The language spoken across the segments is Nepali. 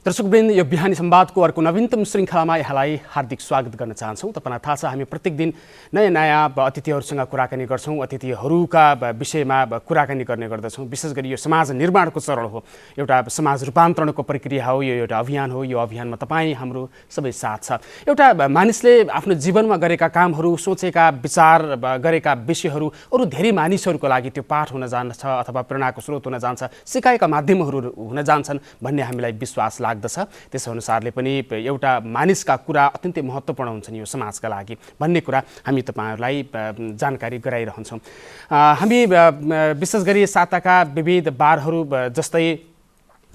दर्शकवृन्द, यो बिहानी संवादको अर्को नवीनतम श्रृङ्खलामा यहाँलाई हार्दिक स्वागत गर्न चाहन्छौँ। तपाईलाई थाहा छ, हामी प्रत्येक दिन नयाँ अतिथिहरूसँग कुराकानी गर्छौँ, अतिथिहरूका विषयमा कुराकानी गर्ने गर्दछौँ। विशेष गरी यो समाज निर्माणको चरण हो, एउटा समाज रूपान्तरणको प्रक्रिया हो, यो एउटा अभियान हो। यो अभियानमा तपाईँ हाम्रो सबै साथ छ। एउटा मानिसले आफ्नो जीवनमा गरेका कामहरू, सोचेका विचार गरेका विषयहरू अरू धेरै मानिसहरूको लागि त्यो पाठ हुन जान्छ अथवा प्रेरणाको स्रोत हुन जान्छ, सिकाइका माध्यमहरू हुन जान्छन् भन्ने हामीलाई विश्वास लाग्दछ। त्यस अनुसारले पनि एउटा मानिसका कुरा अत्यन्तै महत्त्वपूर्ण हुन्छन् यो समाजका लागि भन्ने कुरा हामी तपाईहरुलाई जानकारी गराइरहन्छौँ। हामी विशेष गरी साताका विविध बारहरू जस्तै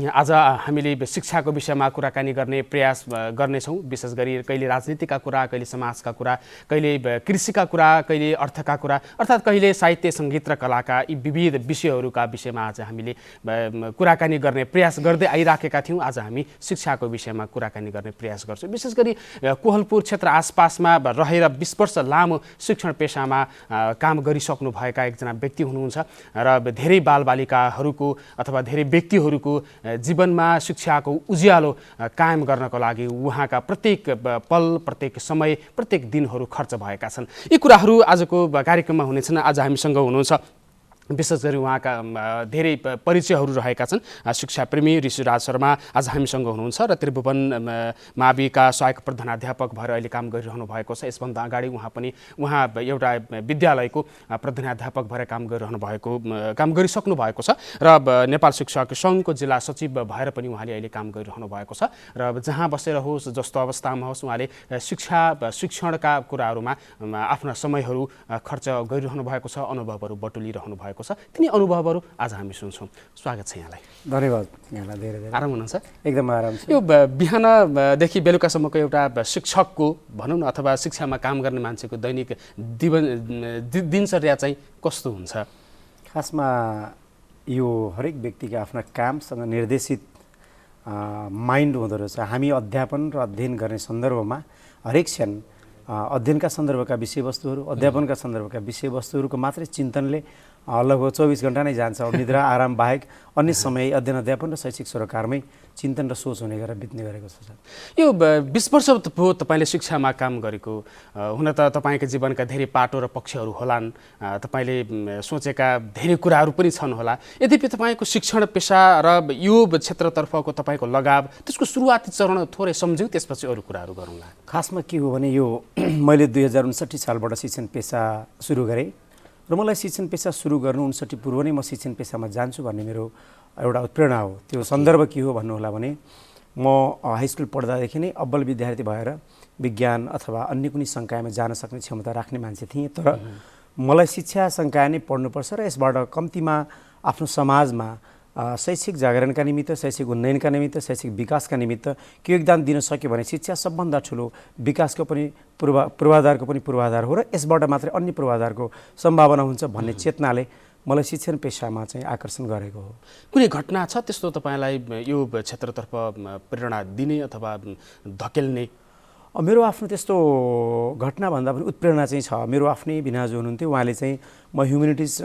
आज हामीले शिक्षाको विषयमा कुराकानी गर्ने प्रयास गर्नेछौँ। विशेष गरी कहिले राजनीतिका कुरा, कहिले समाजका कुरा, कहिले कृषिका कुरा, कहिले अर्थका कुरा, अर्थात् कहिले साहित्य, सङ्गीत र कलाका यी विविध विषयहरूका विषयमा आज हामीले कुराकानी गर्ने प्रयास गर्दै आइराखेका थियौँ। आज हामी शिक्षाको विषयमा कुराकानी गर्ने प्रयास गर्छौँ। विशेष गरी कोहलपुर क्षेत्र आसपासमा रहेर 20 वर्ष लामो शिक्षण पेसामा काम गरिसक्नु भएका एकजना व्यक्ति हुनुहुन्छ र धेरै बालबालिकाहरूको अथवा धेरै व्यक्तिहरूको जीवनमा शिक्षाको उज्यालो कायम गर्नको लागि उहाँका प्रत्येक पल, प्रत्येक समय, प्रत्येक दिनहरू खर्च भएका छन्। यी कुराहरू आजको कार्यक्रममा हुनेछन्। आज हामीसँग हुनुहुन्छ विशेष गरी उहाँका धेरै परिचयहरू रहेका छन्। शिक्षाप्रेमी ऋषिराज शर्मा आज हामीसँग हुनुहुन्छ र त्रिभुवन माविका सहायक प्रधानाध्यापक भएर अहिले काम गरिरहनु भएको छ। यसभन्दा अगाडि उहाँ एउटा विद्यालयको प्रधानाध्यापक भएर काम गरिसक्नु भएको छ र नेपाल शिक्षक सङ्घको जिल्ला सचिव भएर पनि उहाँले अहिले काम गरिरहनु भएको छ र जहाँ बसेर होस्, जस्तो अवस्थामा होस्, उहाँले शिक्षणका कुराहरूमा आफ्ना समयहरू खर्च गरिरहनु भएको छ, अनुभवहरू बटुलिरहनु भएको छ। तिनी अनुभवहरू आज हामी सुन्छौँ। स्वागत छ यहाँलाई। धन्यवाद। यहाँलाई धेरै धेरै आराम हुनुहुन्छ? एकदम आराम छ। यो बिहानदेखि बेलुकासम्मको एउटा शिक्षकको भनौँ न अथवा शिक्षामा काम गर्ने मान्छेको दैनिक दिनचर्या चाहिँ कस्तो हुन्छ? खासमा यो हरेक व्यक्तिका आफ्ना कामसँग निर्देशित माइन्ड हुँदो रहेछ। हामी अध्यापन र अध्ययन गर्ने सन्दर्भमा हरेक क्षण अध्ययनका सन्दर्भका विषयवस्तुहरू, अध्यापनका सन्दर्भका विषयवस्तुहरूको मात्रै चिन्तनले लगभग 24 घण्टा नै जान्छ। निद्रा आराम बाहेक अन्य समय अध्ययन, अध्यापन र शैक्षिक सरोकारमै चिन्तन र सोच हुने गरेर बित्ने गरेको छ। यो 20 वर्ष भयो तपाईँले शिक्षामा काम गरेको। हुन त तपाईँको जीवनका धेरै पाटो र पक्षहरू होलान्, तपाईँले सोचेका धेरै कुराहरू पनि छन् होला। यद्यपि तपाईँको शिक्षण पेसा र यो क्षेत्रतर्फको तपाईँको लगाव, त्यसको सुरुवाती चरण थोरै सम्झ्यौँ, त्यसपछि अरू कुराहरू गरौँला। खासमा के हो भने यो मैले 2059 सालबाट शिक्षण पेसा सुरु गरेँ र मलाई शिक्षण पेसा सुरु गर्नु 59 पूर्व नै म शिक्षण पेसामा जान्छु भन्ने मेरो एउटा प्रेरणा हो। त्यो सन्दर्भ के हो भन्नु होला भने म हाई स्कुल पढ्दादेखि नै अब्बल विद्यार्थी भएर विज्ञान अथवा अन्य कुनै संकायमा जान सक्ने क्षमता राख्ने मान्छे थिएँ। तर मलाई शिक्षा संकाय नै पढ्नुपर्छ र यसबाट कम्तीमा आफ्नो समाजमा शैक्षिक जागरणका निमित्त, शैक्षिक उन्नयनका निमित्त, शैक्षिक विकासका निमित्त के योगदान दिन सक्यो भने शिक्षा सबभन्दा ठुलो विकासको पनि पूर्वाधारको पनि पूर्वाधार हो र यसबाट मात्रै अन्य पूर्वाधारको सम्भावना हुन्छ भन्ने चेतनाले मलाई शिक्षण पेसामा चाहिँ आकर्षण गरेको हो। कुनै घटना छ त्यस्तो तपाईँलाई यो क्षेत्रतर्फ प्रेरणा दिने अथवा धकेल्ने? मेरो आफ्नो त्यस्तो घटना भन्दा पनि उत्प्रेरणा चाहिँ छ। मेरो आफ्नै भिनाजु हुनुहुन्थ्यो, उहाँले चाहिँ म ह्युमेनिटिज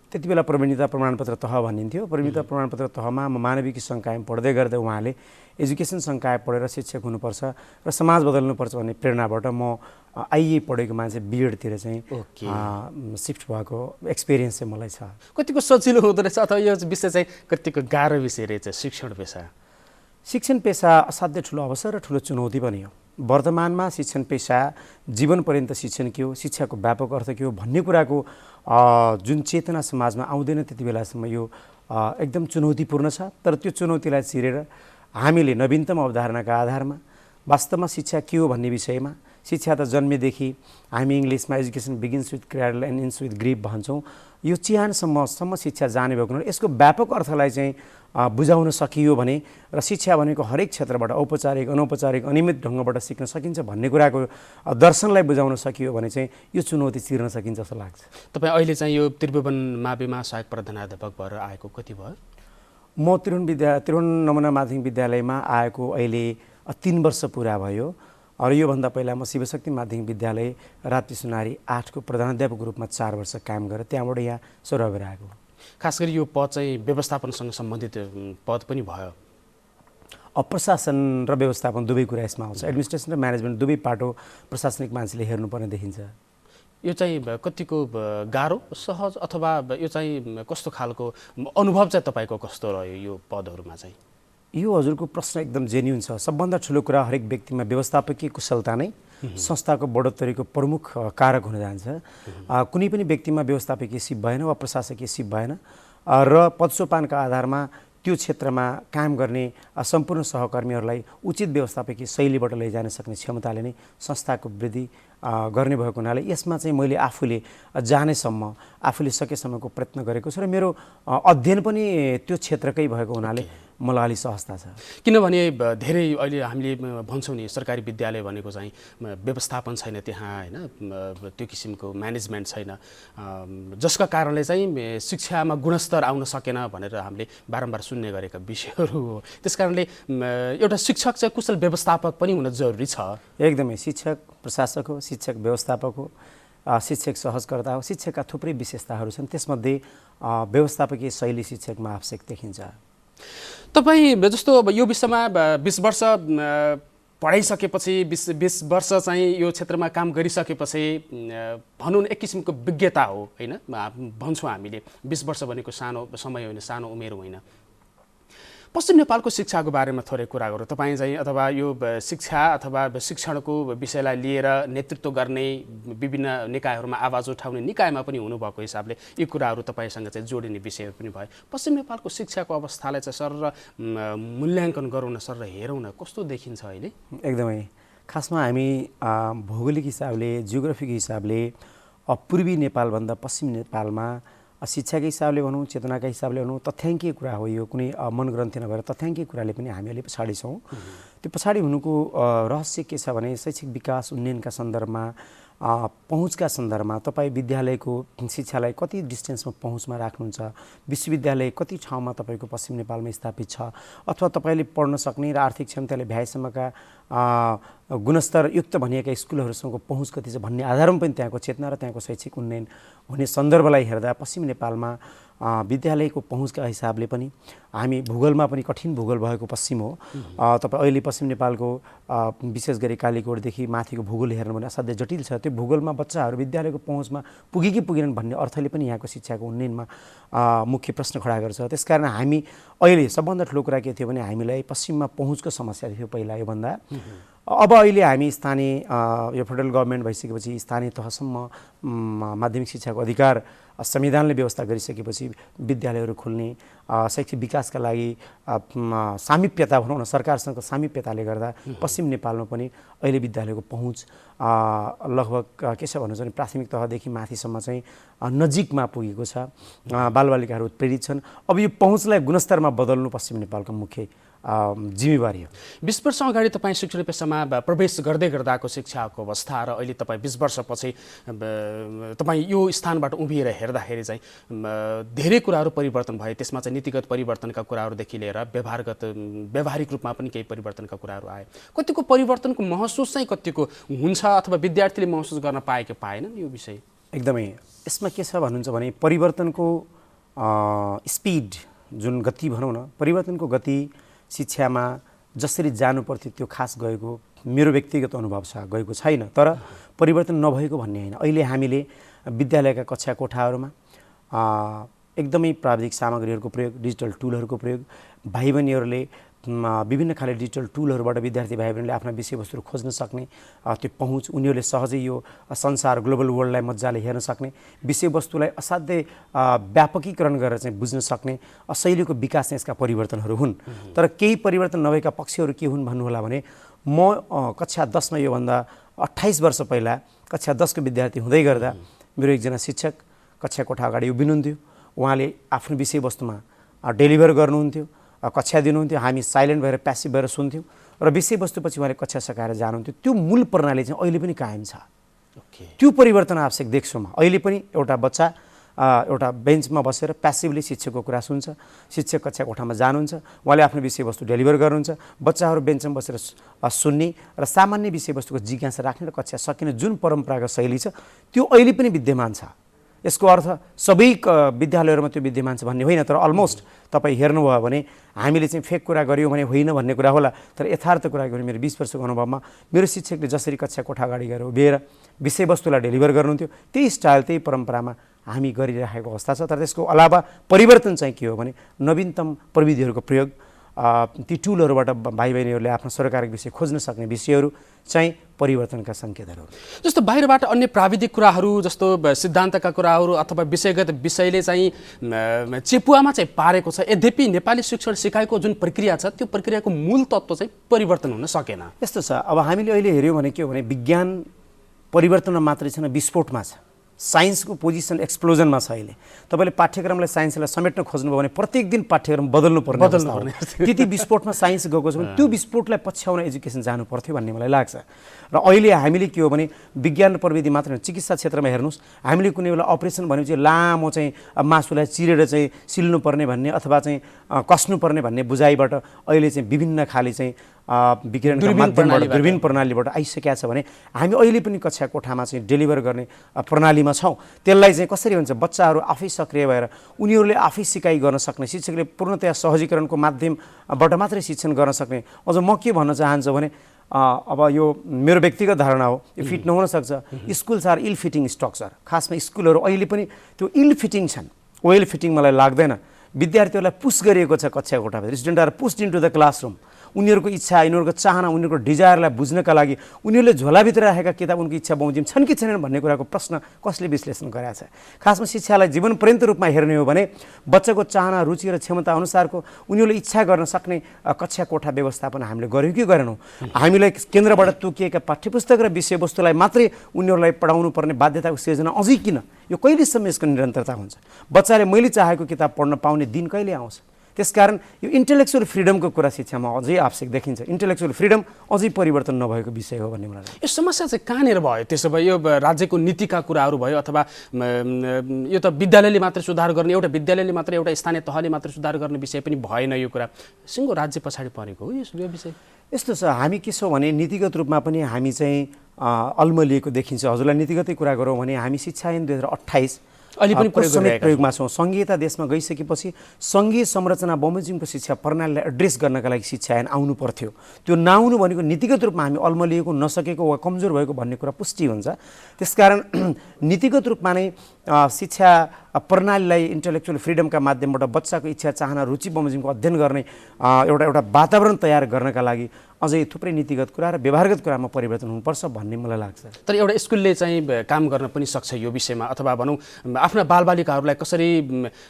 त्यति बेला प्रवीणता प्रमाणपत्र तह भनिन्थ्यो। प्रवीणता प्रमाणपत्र तहमा म मानविकी संकाय पढ्दै गर्दा उहाँले एजुकेसन संकाय पढेर शिक्षक हुनुपर्छ र समाज बदल्नुपर्छ भन्ने प्रेरणाबाट म आइए पढेको मान्छे बिएडतिर चाहिँ सिफ्ट भएको एक्सपिरियन्स चाहिँ मलाई छ। कतिको सजिलो हुँदो रहेछ अथवा यो विषय चाहिँ कतिको गाह्रो विषय रहेछ शिक्षण पेसा? शिक्षण पेसा असाध्यै ठुलो अवसर र ठुलो चुनौती पनि हो। वर्तमानमा शिक्षण पेसा जीवनपर्यन्त शिक्षण के हो, शिक्षाको व्यापक अर्थ के हो भन्ने कुराको जुन चेतना समाजमा आउँदैन त्यति बेलासम्म यो एकदम चुनौतीपूर्ण छ। तर त्यो चुनौतीलाई चिरेर हामीले नवीनतम अवधारणाका आधारमा वास्तवमा शिक्षा के हो भन्ने विषयमा, शिक्षा त जन्मेदेखि हामी इङ्ग्लिसमा education begins with cradle and ends with grief भन्छौँ, यो चिहानसम्म शिक्षा जाने भएको हुनाले यसको व्यापक अर्थलाई चाहिँ बुझाउन सकियो भने र शिक्षा भनेको हरेक क्षेत्रबाट औपचारिक, अनौपचारिक, अनियमित ढङ्गबाट सिक्न सकिन्छ भन्ने कुराको दर्शनलाई बुझाउन सकियो भने चाहिँ यो चुनौती चिर्न सकिन्छ जस्तो लाग्छ। तपाईँ अहिले चाहिँ यो त्रिभुवन माविमा सहायक प्रधानाध्यापक भएर आएको कति भयो? म त्रिभुवन नमुना माध्यमिक विद्यालयमा आएको अहिले 3 वर्ष पुरा भयो र योभन्दा पहिला म शिवशक्ति माध्यमिक विद्यालय राप्ती सुनारी 8 को प्रधानाध्यापक रूपमा 4 वर्ष काम गरेँ। त्यहाँबाट यहाँ सेवा गरेर आएको। खास गरी यो पद चाहिँ व्यवस्थापनसँग सम्बन्धित पद पनि भयो? प्रशासन र व्यवस्थापन दुवै कुरा यसमा आउँछ। एडमिनिस्ट्रेसन र म्यानेजमेन्ट दुवै पाटो प्रशासनिक मान्छेले हेर्नुपर्ने देखिन्छ। यो चाहिँ कतिको गाह्रो सहज अथवा यो चाहिँ कस्तो खालको अनुभव चाहिँ तपाईँको कस्तो रह्यो यो पदहरूमा चाहिँ? यो हजुरको प्रश्न एकदम जेन्युन छ। सबभन्दा ठुलो कुरा हरेक व्यक्तिमा व्यवस्थापकीय कुशलता नै संस्थाको बढोत्तरीको प्रमुख कारक हुन जान्छ। कुनै पनि व्यक्तिमा व्यवस्थापकीय सिप भएन वा प्रशासकीय सिप भएन र पदसोपानका आधारमा त्यो क्षेत्रमा काम गर्ने सम्पूर्ण सहकर्मीहरूलाई उचित व्यवस्थापकीय शैलीबाट लैजान सक्ने क्षमताले नै संस्थाको वृद्धि गर्ने भएको हुनाले यसमा चाहिँ मैले आफूले जानेसम्म आफूले सकेसम्मको प्रयत्न गरेको छु र मेरो अध्ययन पनि त्यो क्षेत्रकै भएको हुनाले मलाई अलि सहजता छ। किनभने धेरै अहिले हामीले भन्छौँ नि सरकारी विद्यालय भनेको चाहिँ व्यवस्थापन छैन त्यहाँ, होइन, त्यो किसिमको म्यानेजमेन्ट छैन, जसका कारणले चाहिँ शिक्षामा गुणस्तर आउन सकेन भनेर हामीले बारम्बार सुन्ने गरेका विषयहरू हो। त्यस कारणले एउटा शिक्षक चाहिँ कुशल व्यवस्थापक पनि हुन जरुरी छ। एकदमै शिक्षक प्रशासक हो, शिक्षक व्यवस्थापक हो, शिक्षक सहजकर्ता हो। शिक्षकका थुप्रै विशेषताहरू छन्, त्यसमध्ये व्यवस्थापकीय शैली शिक्षकमा आवश्यक देखिन्छ। तपाईँ जस्तो अब यो विषयमा 20 वर्ष पढाइसकेपछि 20 वर्ष चाहिँ यो क्षेत्रमा काम गरिसकेपछि भनौँ न एक किसिमको विज्ञता हो, होइन, भन्छौँ हामीले 20 वर्ष भनेको सानो समय होइन, सानो उमेर होइन। पश्चिम नेपालको शिक्षाको बारेमा थोरै कुरा गरौँ। तपाईँ चाहिँ अथवा यो शिक्षा अथवा शिक्षणको विषयलाई लिएर नेतृत्व गर्ने विभिन्न निकायहरूमा आवाज उठाउने निकायमा पनि हुनुभएको हिसाबले यी कुराहरू तपाईँसँग चाहिँ जोडिने विषयहरू पनि भयो। पश्चिम नेपालको शिक्षाको अवस्थालाई चाहिँ सर मूल्याङ्कन गरौँ न, सर हेरौँ न, कस्तो देखिन्छ अहिले? एकदमै खासमा हामी भौगोलिक हिसाबले, जियोग्राफिक हिसाबले पूर्वी नेपालभन्दा पश्चिम नेपालमा शिक्षाकै हिसाबले भनौँ, चेतनाका हिसाबले भनौँ, तथ्याङ्कीय कुरा हो यो, कुनै मनग्रन्थी नभएर तथ्याङ्कीय कुराले पनि हामी अलि पछाडि छौँ। त्यो पछाडि हुनुको रहस्य के छ भने शैक्षिक विकास उन्नयनका सन्दर्भमा, पहुँचका सन्दर्भमा तपाईँ विद्यालयको शिक्षालाई कति डिस्टेन्समा पहुँचमा राख्नुहुन्छ, विश्वविद्यालय कति ठाउँमा तपाईँको पश्चिम नेपालमा स्थापित छ, अथवा तपाईँले पढ्न सक्ने र आर्थिक क्षमताले भ्याएसम्मका गुणस्तरयुक्त भनिएका स्कुलहरूसँगको पहुँच कति छ भन्ने आधारमा पनि त्यहाँको चेतना र त्यहाँको शैक्षिक उन्नयन हुने सन्दर्भलाई हेर्दा पश्चिम नेपालमा विद्यालयको पहुँचका हिसाबले पनि हामी भूगोलमा पनि कठिन भूगोल भएको पश्चिम हो। तपाईँ अहिले पश्चिम नेपालको विशेष गरी कालीकोटदेखि माथिको भूगोल हेर्नु भने असाध्यै जटिल छ। त्यो भूगोलमा बच्चाहरू विद्यालयको पहुँचमा पुगे कि पुगेनन् भन्ने अर्थले पनि यहाँको शिक्षाको उन्नयनमा मुख्य प्रश्न खडा गर्छ। त्यसकारण हामी अहिले सबभन्दा ठुलो कुरा के थियो भने हामीलाई पश्चिममा पहुँचको समस्या थियो पहिला योभन्दा। अब अहिले हामी स्थानीय यो फेडरल गभर्मेन्ट भइसकेपछि स्थानीय तहसम्म माध्यमिक शिक्षाको अधिकार संविधानले व्यवस्था गरिसकेपछि विद्यालयहरू खुल्ने, शैक्षिक विकासका लागि सामिप्यता भनौँ न, सरकारसँगको सामिप्यताले गर्दा पश्चिम नेपालमा पनि अहिले विद्यालयको पहुँच लगभग के छ भन्नु चाहिँ प्राथमिक तहदेखि माथिसम्म चाहिँ नजिकमा पुगेको छ। बालबालिकाहरू उत्प्रेरित छन्। अब यो पहुँचलाई गुणस्तरमा बदल्नु पश्चिम नेपालको मुख्य जिम्मेवारी हो। 20 वर्ष अगाडि तपाईँ शिक्षण पेसामा प्रवेश गर्दै गर्दाको शिक्षाको अवस्था र अहिले तपाईँ 20 वर्षपछि तपाईँ यो स्थानबाट उभिएर हेर्दाखेरि चाहिँ धेरै कुराहरू परिवर्तन भए। त्यसमा चाहिँ नीतिगत परिवर्तनका कुराहरूदेखि लिएर व्यावहारिक रूपमा पनि केही परिवर्तनका कुराहरू आए। कतिको परिवर्तनको महसुस चाहिँ कतिको हुन्छ अथवा विद्यार्थीले महसुस गर्न पाए कि पाएनन् यो विषय? एकदमै यसमा के छ भन्नुहुन्छ भने परिवर्तनको स्पिड जुन गति भनौँ न, परिवर्तनको गति शिक्षामा जसरी जानु पर्थ्यो त्यो खास गएको मेरो व्यक्तिगत अनुभव छ, गएको छैन। तर परिवर्तन नभएको भन्ने होइन। अहिले हामीले विद्यालयका कक्षा कोठाहरूमा एकदमै प्राविधिक सामग्रीहरूको प्रयोग, डिजिटल टुलहरूको प्रयोग, भाइ बहिनीहरूले विभिन्न खाले डिजिटल टुलहरूबाट विद्यार्थी भाइ बहिनीले आफ्ना विषयवस्तुहरू खोज्न सक्ने त्यो पहुँच, उनीहरूले सहजै यो संसार ग्लोबल वर्ल्डलाई मजाले हेर्न सक्ने, विषयवस्तुलाई असाध्यै व्यापकीकरण गरेर चाहिँ बुझ्न सक्ने शैलीको विकास चाहिँ यसका परिवर्तनहरू हुन्। तर केही परिवर्तन नभएका पक्षहरू के हुन् भन्नुहोला भने म कक्षा 10मा योभन्दा 28 वर्ष पहिला कक्षा 10को विद्यार्थी हुँदै गर्दा मेरो एकजना शिक्षक कक्षा कोठा अगाडि उभिनुहुन्थ्यो। उहाँले आफ्नो विषयवस्तुमा डेलिभर गर्नुहुन्थ्यो, कक्षा दिनुहुन्थ्यो, हामी साइलेन्ट भएर प्यासिभ भएर सुन्थ्यौँ र विषयवस्तुपछि उहाँले कक्षा सकाएर जानुहुन्थ्यो। त्यो मूल प्रणाली चाहिँ अहिले पनि कायम छ। त्यो परिवर्तन आवश्यक देख्छु म। अहिले पनि एउटा बच्चा एउटा बेन्चमा बसेर प्यासिभली शिक्षकको कुरा सुन्छ, शिक्षक कक्षा कोठामा जानुहुन्छ, उहाँले आफ्नो विषयवस्तु डेलिभर गर्नुहुन्छ, बच्चाहरू बेन्चमा बसेर सुन्ने र सामान्य विषयवस्तुको जिज्ञासा राख्ने र कक्षा सकिने जुन परम्परागत शैली छ त्यो अहिले पनि विद्यमान छ। यसको अर्थ सबै विद्यालयहरूमा त्यो विद्यमान छ भन्ने होइन, तर अलमोस्ट तपाईँ हेर्नुभयो भने हामीले चाहिँ फेक कुरा गऱ्यौँ भने होइन भन्ने कुरा होला, तर यथार्थ कुरा गऱ्यो मेरो 20 वर्षको अनुभवमा मेरो शिक्षकले जसरी कक्षा कोठा अगाडि गएर उभिएर विषयवस्तुलाई डेलिभर गर्नुहुन्थ्यो त्यही स्टाइल त्यही परम्परामा हामी गरिरहेको अवस्था छ। तर त्यसको अलावा परिवर्तन चाहिँ के हो भने नवीनतम प्रविधिहरूको प्रयोग, ती टुलहरूबाट भाइ बहिनीहरूले आफ्नो सरकारको विषय खोज्न सक्ने विषयहरू चाहिँ परिवर्तनका सङ्केतहरू। जस्तो बाहिरबाट अन्य प्राविधिक कुराहरू जस्तो सिद्धान्तका कुराहरू अथवा विषयगत विषयले चाहिँ चेपुवामा चाहिँ पारेको छ, यद्यपि नेपाली शिक्षण सिकाइको जुन प्रक्रिया छ त्यो प्रक्रियाको मूल तत्त्व चाहिँ परिवर्तन हुन सकेन। यस्तो छ, अब हामीले अहिले हेऱ्यौँ भने के हो भने विज्ञान परिवर्तनमा मात्रै छैन, विस्फोटमा छ। साइन्सको पोजिसन एक्सप्लोजनमा छ। अहिले तपाईँले पाठ्यक्रमलाई साइन्सलाई समेट्न खोज्नुभयो भने प्रत्येक दिन पाठ्यक्रम बदल्नुपर्ने त्यति विस्फोटमा साइन्स गएको छ भने त्यो विस्फोटलाई पछ्याउन एजुकेसन जानु पर्थ्यो भन्ने मलाई लाग्छ। र अहिले हामीले के हो भने विज्ञान प्रविधि मात्र होइन, चिकित्सा क्षेत्रमा हेर्नुहोस्, हामीले कुनै बेला अपरेसन भनेपछि लामो चाहिँ मासुलाई चिरेर चाहिँ सिल्नुपर्ने भन्ने अथवा चाहिँ कस्नुपर्ने भन्ने बुझाइबाट अहिले चाहिँ विभिन्न खाले चाहिँ विकिरणका माध्यमबाट दूरबीन प्रणालीबाट आइसकेका छ भने हामी अहिले पनि कक्षा कोठामा चाहिँ डेलिभर गर्ने प्रणालीमा छौँ। त्यसलाई चाहिँ कसरी हुन्छ, बच्चाहरू आफै सक्रिय भएर उनीहरूले आफै सिकाइ गर्न सक्ने, शिक्षकले पूर्णतया सहजीकरणको माध्यमबाट मात्रै शिक्षण गर्न सक्ने। अझ म के भन्न चाहन्छु भने अब यो मेरो व्यक्तिगत धारणा हो, यो फिट नहुन सक्छ। Schools are ill fitting structure, खासमा स्कुलहरू अहिले पनि त्यो इल फिटिङ छन्, वेल फिटिङ मलाई लाग्दैन। विद्यार्थीहरूलाई पुस गरिएको छ कक्षा कोठाभित्र, student are pushed into the classroom. उनीहरूको इच्छा, उनीहरूको चाहना, उनीहरूको डिजायरलाई बुझ्नका लागि उनीहरूले झोलाभित्र राखेका किताब उनको इच्छा बमोजिम छन् कि छैनन् भन्ने कुराको प्रश्न कसले विश्लेषण गरेका छ। खासमा शिक्षालाई जीवनपर्यन्त रूपमा हेर्ने हो भने बच्चाको चाहना, रुचि र क्षमता अनुसारको उनीहरूले इच्छा गर्न सक्ने कक्षा कोठा व्यवस्थापन हामीले गऱ्यौँ कि गरेनौँ। हामीलाई केन्द्रबाट तोकिएका पाठ्यपुस्तक र विषयवस्तुलाई मात्रै उनीहरूलाई पढाउनु पर्ने बाध्यताको सिर्जना अझै किन? यो कहिलेसम्म यसको निरन्तरता हुन्छ? बच्चाले मैले चाहेको किताब पढ्न पाउने दिन कहिले आउँछ? त्यसकारण यो इन्टेलेक्चुअल फ्रिडमको कुरा शिक्षामा अझै आवश्यक देखिन्छ। इन्टेलेक्चुअल फ्रिडम अझै परिवर्तन नभएको विषय हो भन्ने मलाई लाग्छ। यो समस्या चाहिँ कहाँनिर भयो? त्यसो भए यो राज्यको नीतिका कुराहरू भयो अथवा यो त विद्यालयले मात्र सुधार गर्ने, एउटा विद्यालयले मात्र, एउटा स्थानीय तहले मात्र सुधार गर्ने विषय पनि भएन यो कुरा, सिङ्गो राज्य पछाडि परेको हो यो विषय? यस्तो छ, हामी के छौँ भने नीतिगत रूपमा पनि हामी चाहिँ अल्मलिएको देखिन्छ। हजुरलाई नीतिगतै कुरा गरौँ भने हामी शिक्षा ऐन 2028 अहिले पनि प्रयोगमा छौँ। सङ्घीयता देशमा गइसकेपछि सङ्घीय संरचना बमोजिमको शिक्षा प्रणालीलाई एड्रेस गर्नका लागि शिक्षा ऐन आउनु पर्थ्यो। त्यो नआउनु भनेको नीतिगत रूपमा हामी अल्मलिएको, नसकेको वा कमजोर भएको भन्ने कुरा पुष्टि हुन्छ। त्यसकारण नीतिगत रूपमा नै शिक्षा प्रणालीलाई इन्टेलेक्चुअल फ्रिडमका माध्यमबाट बच्चाको इच्छा, चाहना, रुचि बमोजिमको अध्ययन गर्ने एउटा वातावरण तयार गर्नका लागि अझै थुप्रै नीतिगत कुरा र व्यवहारगत कुरामा परिवर्तन हुनुपर्छ भन्ने मलाई लाग्छ। तर एउटा स्कुलले चाहिँ काम गर्न पनि सक्छ यो विषयमा, अथवा भनौँ आफ्ना बालबालिकाहरूलाई कसरी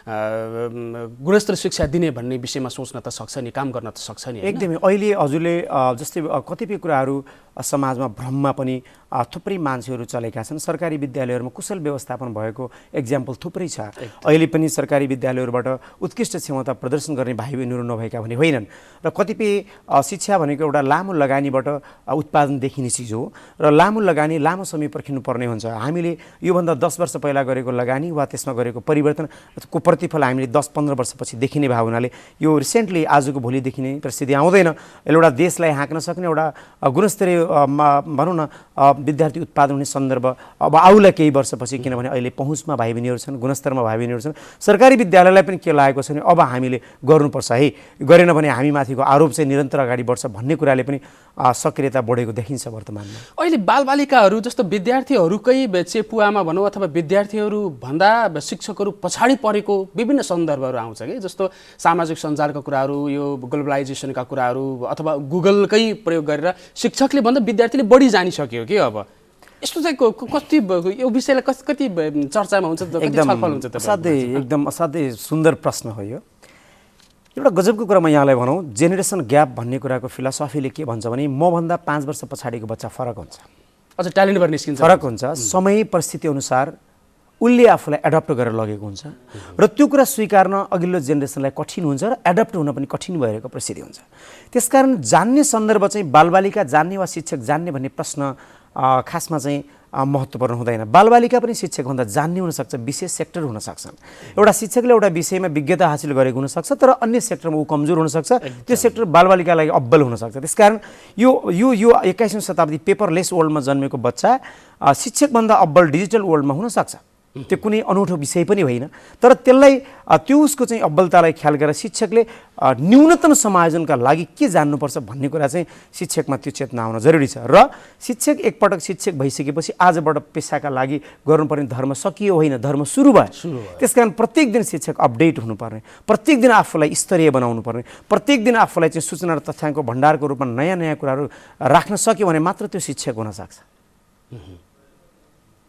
गुणस्तर शिक्षा दिने भन्ने विषयमा सोच्न त सक्छ नि, काम गर्न त सक्छ नि। एकदमै अहिले हजुरले जस्तै कतिपय कुराहरू समाजमा भ्रममा पनि थुप्रै मान्छेहरू चलेका छन्। सरकारी विद्यालयहरूमा कुशल व्यवस्थापन भएको एक्जाम्पल थुप्रै छ। अहिले पनि सरकारी विद्यालयहरूबाट उत्कृष्ट क्षमता प्रदर्शन गर्ने भाइ बहिनीहरू नभएका भने होइनन्। र कतिपय शिक्षा भनेको एउटा लामो लगानीबाट उत्पादन देखिने चिज हो र लामो लगानी लामो समय पर्खिनुपर्ने हुन्छ। हामीले योभन्दा 10 वर्ष पहिला गरेको लगानी वा त्यसमा गरेको परिवर्तनको प्रतिफल हामीले 10-15 वर्षपछि देखिने भएको हुनाले यो रिसेन्टली आजको भोलि देखिने परिस्थिति आउँदैन। एउटा देशलाई हाँक्न सक्ने एउटा गुणस्तरीय भनौँ न विद्यार्थी उत्पादन हुने सन्दर्भ अब आउला केही वर्षपछि, किनभने अहिले पहुँचमा भाइ बहिनीहरू छन्, गुणस्तरमा भाइ बहिनीहरू छन्। सरकारी विद्यालयलाई पनि के लागेको छ भने अब हामीले गर्नुपर्छ है, गरेन भने हामी माथिको आरोप चाहिँ निरन्तर अगाडि बढ्छ भन्ने कुराले पनि सक्रियता बढेको देखिन्छ वर्तमानमा। अहिले बालबालिकाहरू जस्तो विद्यार्थीहरूकै चेपुवामा भनौँ अथवा विद्यार्थीहरू भन्दा शिक्षकहरू पछाडि परेको विभिन्न सन्दर्भहरू आउँछ कि, जस्तो सामाजिक सञ्जालका कुराहरू, यो ग्लोबलाइजेसनका कुराहरू अथवा गुगलकै प्रयोग गरेर शिक्षकले भन्दा विद्यार्थीले बढी जानिसक्यो कि अब यस्तो चाहिँ कति यो विषयलाई कति चर्चामा हुन्छ, कति छलफल हुन्छ? एकदम असाध्यै सुन्दर प्रश्न हो यो। एउटा गजबको कुरा म यहाँलाई भनौँ, जेनेरेसन ग्याप भन्ने कुराको फिलोसफीले के भन्छ भने मभन्दा 5 वर्ष पछाडिको बच्चा फरक हुन्छ, अझ ट्यालेन्ट भएर निस्किन्छ, फरक हुन्छ। समय परिस्थिति अनुसार उसले आफूलाई एडप्ट गरेर लगेको हुन्छ र त्यो कुरा स्वीकार्न अघिल्लो जेनेरेसनलाई कठिन हुन्छ र एडप्ट हुन पनि कठिन भइरहेको परिस्थिति हुन्छ। त्यसकारण जान्ने सन्दर्भ चाहिँ बालबालिका जान्ने वा शिक्षक जान्ने भन्ने प्रश्न खासमा चाहिँ महत्त्वपूर्ण हुँदैन। बालबालिका पनि शिक्षकभन्दा जान्ने हुनसक्छ, विशेष सेक्टर हुन सक्छन्। एउटा शिक्षकले एउटा विषयमा विज्ञता हासिल गरेको हुनसक्छ तर अन्य सेक्टरमा ऊ कमजोर हुनसक्छ, त्यो सेक्टर बालबालिकाका लागि अब्बल हुनसक्छ। त्यसकारण यो 21औं शताब्दी पेपरलेस वर्ल्डमा जन्मेको बच्चा शिक्षकभन्दा अब्बल डिजिटल वर्ल्डमा हुनसक्छ। त्यो कुनै अनौठो विषय पनि होइन, तर त्यसलाई त्यो उसको चाहिँ अब्बलतालाई ख्याल गरेर शिक्षकले न्यूनतम समायोजनका लागि के जान्नुपर्छ भन्ने कुरा चाहिँ शिक्षकमा त्यो चेतना आउन जरुरी छ। र शिक्षक एकपटक शिक्षक भइसकेपछि आजबाट पेसाका लागि गर्नुपर्ने धर्म सकियो होइन, धर्म सुरु भयो। त्यसकारण प्रत्येक दिन शिक्षक अपडेट हुनुपर्ने, प्रत्येक दिन आफूलाई स्तरीय बनाउनु पर्ने, प्रत्येक दिन आफूलाई चाहिँ सूचना र तथ्याङ्कको भण्डारको रूपमा नयाँ नयाँ कुराहरू राख्न सक्यो भने मात्र त्यो शिक्षक हुन सक्छ।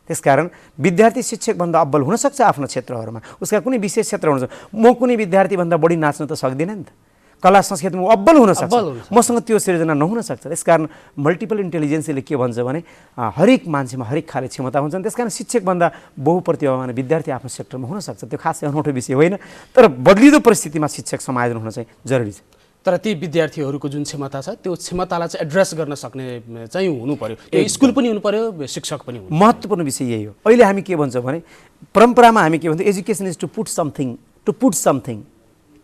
त्यसकारण विद्यार्थी शिक्षकभन्दा अब्बल हुनसक्छ आफ्नो क्षेत्रहरूमा, उसका कुनै विशेष क्षेत्र हुनसक्छ। म कुनै विद्यार्थीभन्दा बढी नाच्न त सक्दिनँ नि त, कला संस्कृतिमा अब्बल हुनसक्छ, मसँग त्यो सृजना नहुन सक्छ। त्यसकारण मल्टिपल इन्टेलिजेन्सले के भन्छ भने हरेक मान्छेमा हरेक खाले क्षमता हुन्छन्। त्यसकारण शिक्षकभन्दा बहुप्रतिभावान विद्यार्थी आफ्नो सेक्टरमा हुनसक्छ, त्यो खासै अनौठो विषय होइन, तर बदलिदो परिस्थितिमा शिक्षक समायोजन हुन चाहिँ जरुरी छ। तर ती विद्यार्थीहरूको जुन क्षमता छ त्यो क्षमतालाई चाहिँ एड्रेस गर्न सक्ने चाहिँ हुनु पर्यो, त्यो स्कुल पनि हुनु पर्यो, शिक्षक पनि हुनु। महत्त्वपूर्ण विषय यही हो। अहिले हामी के भन्छौँ भने परम्परामा हामी के भन्छौँ, education is to put something,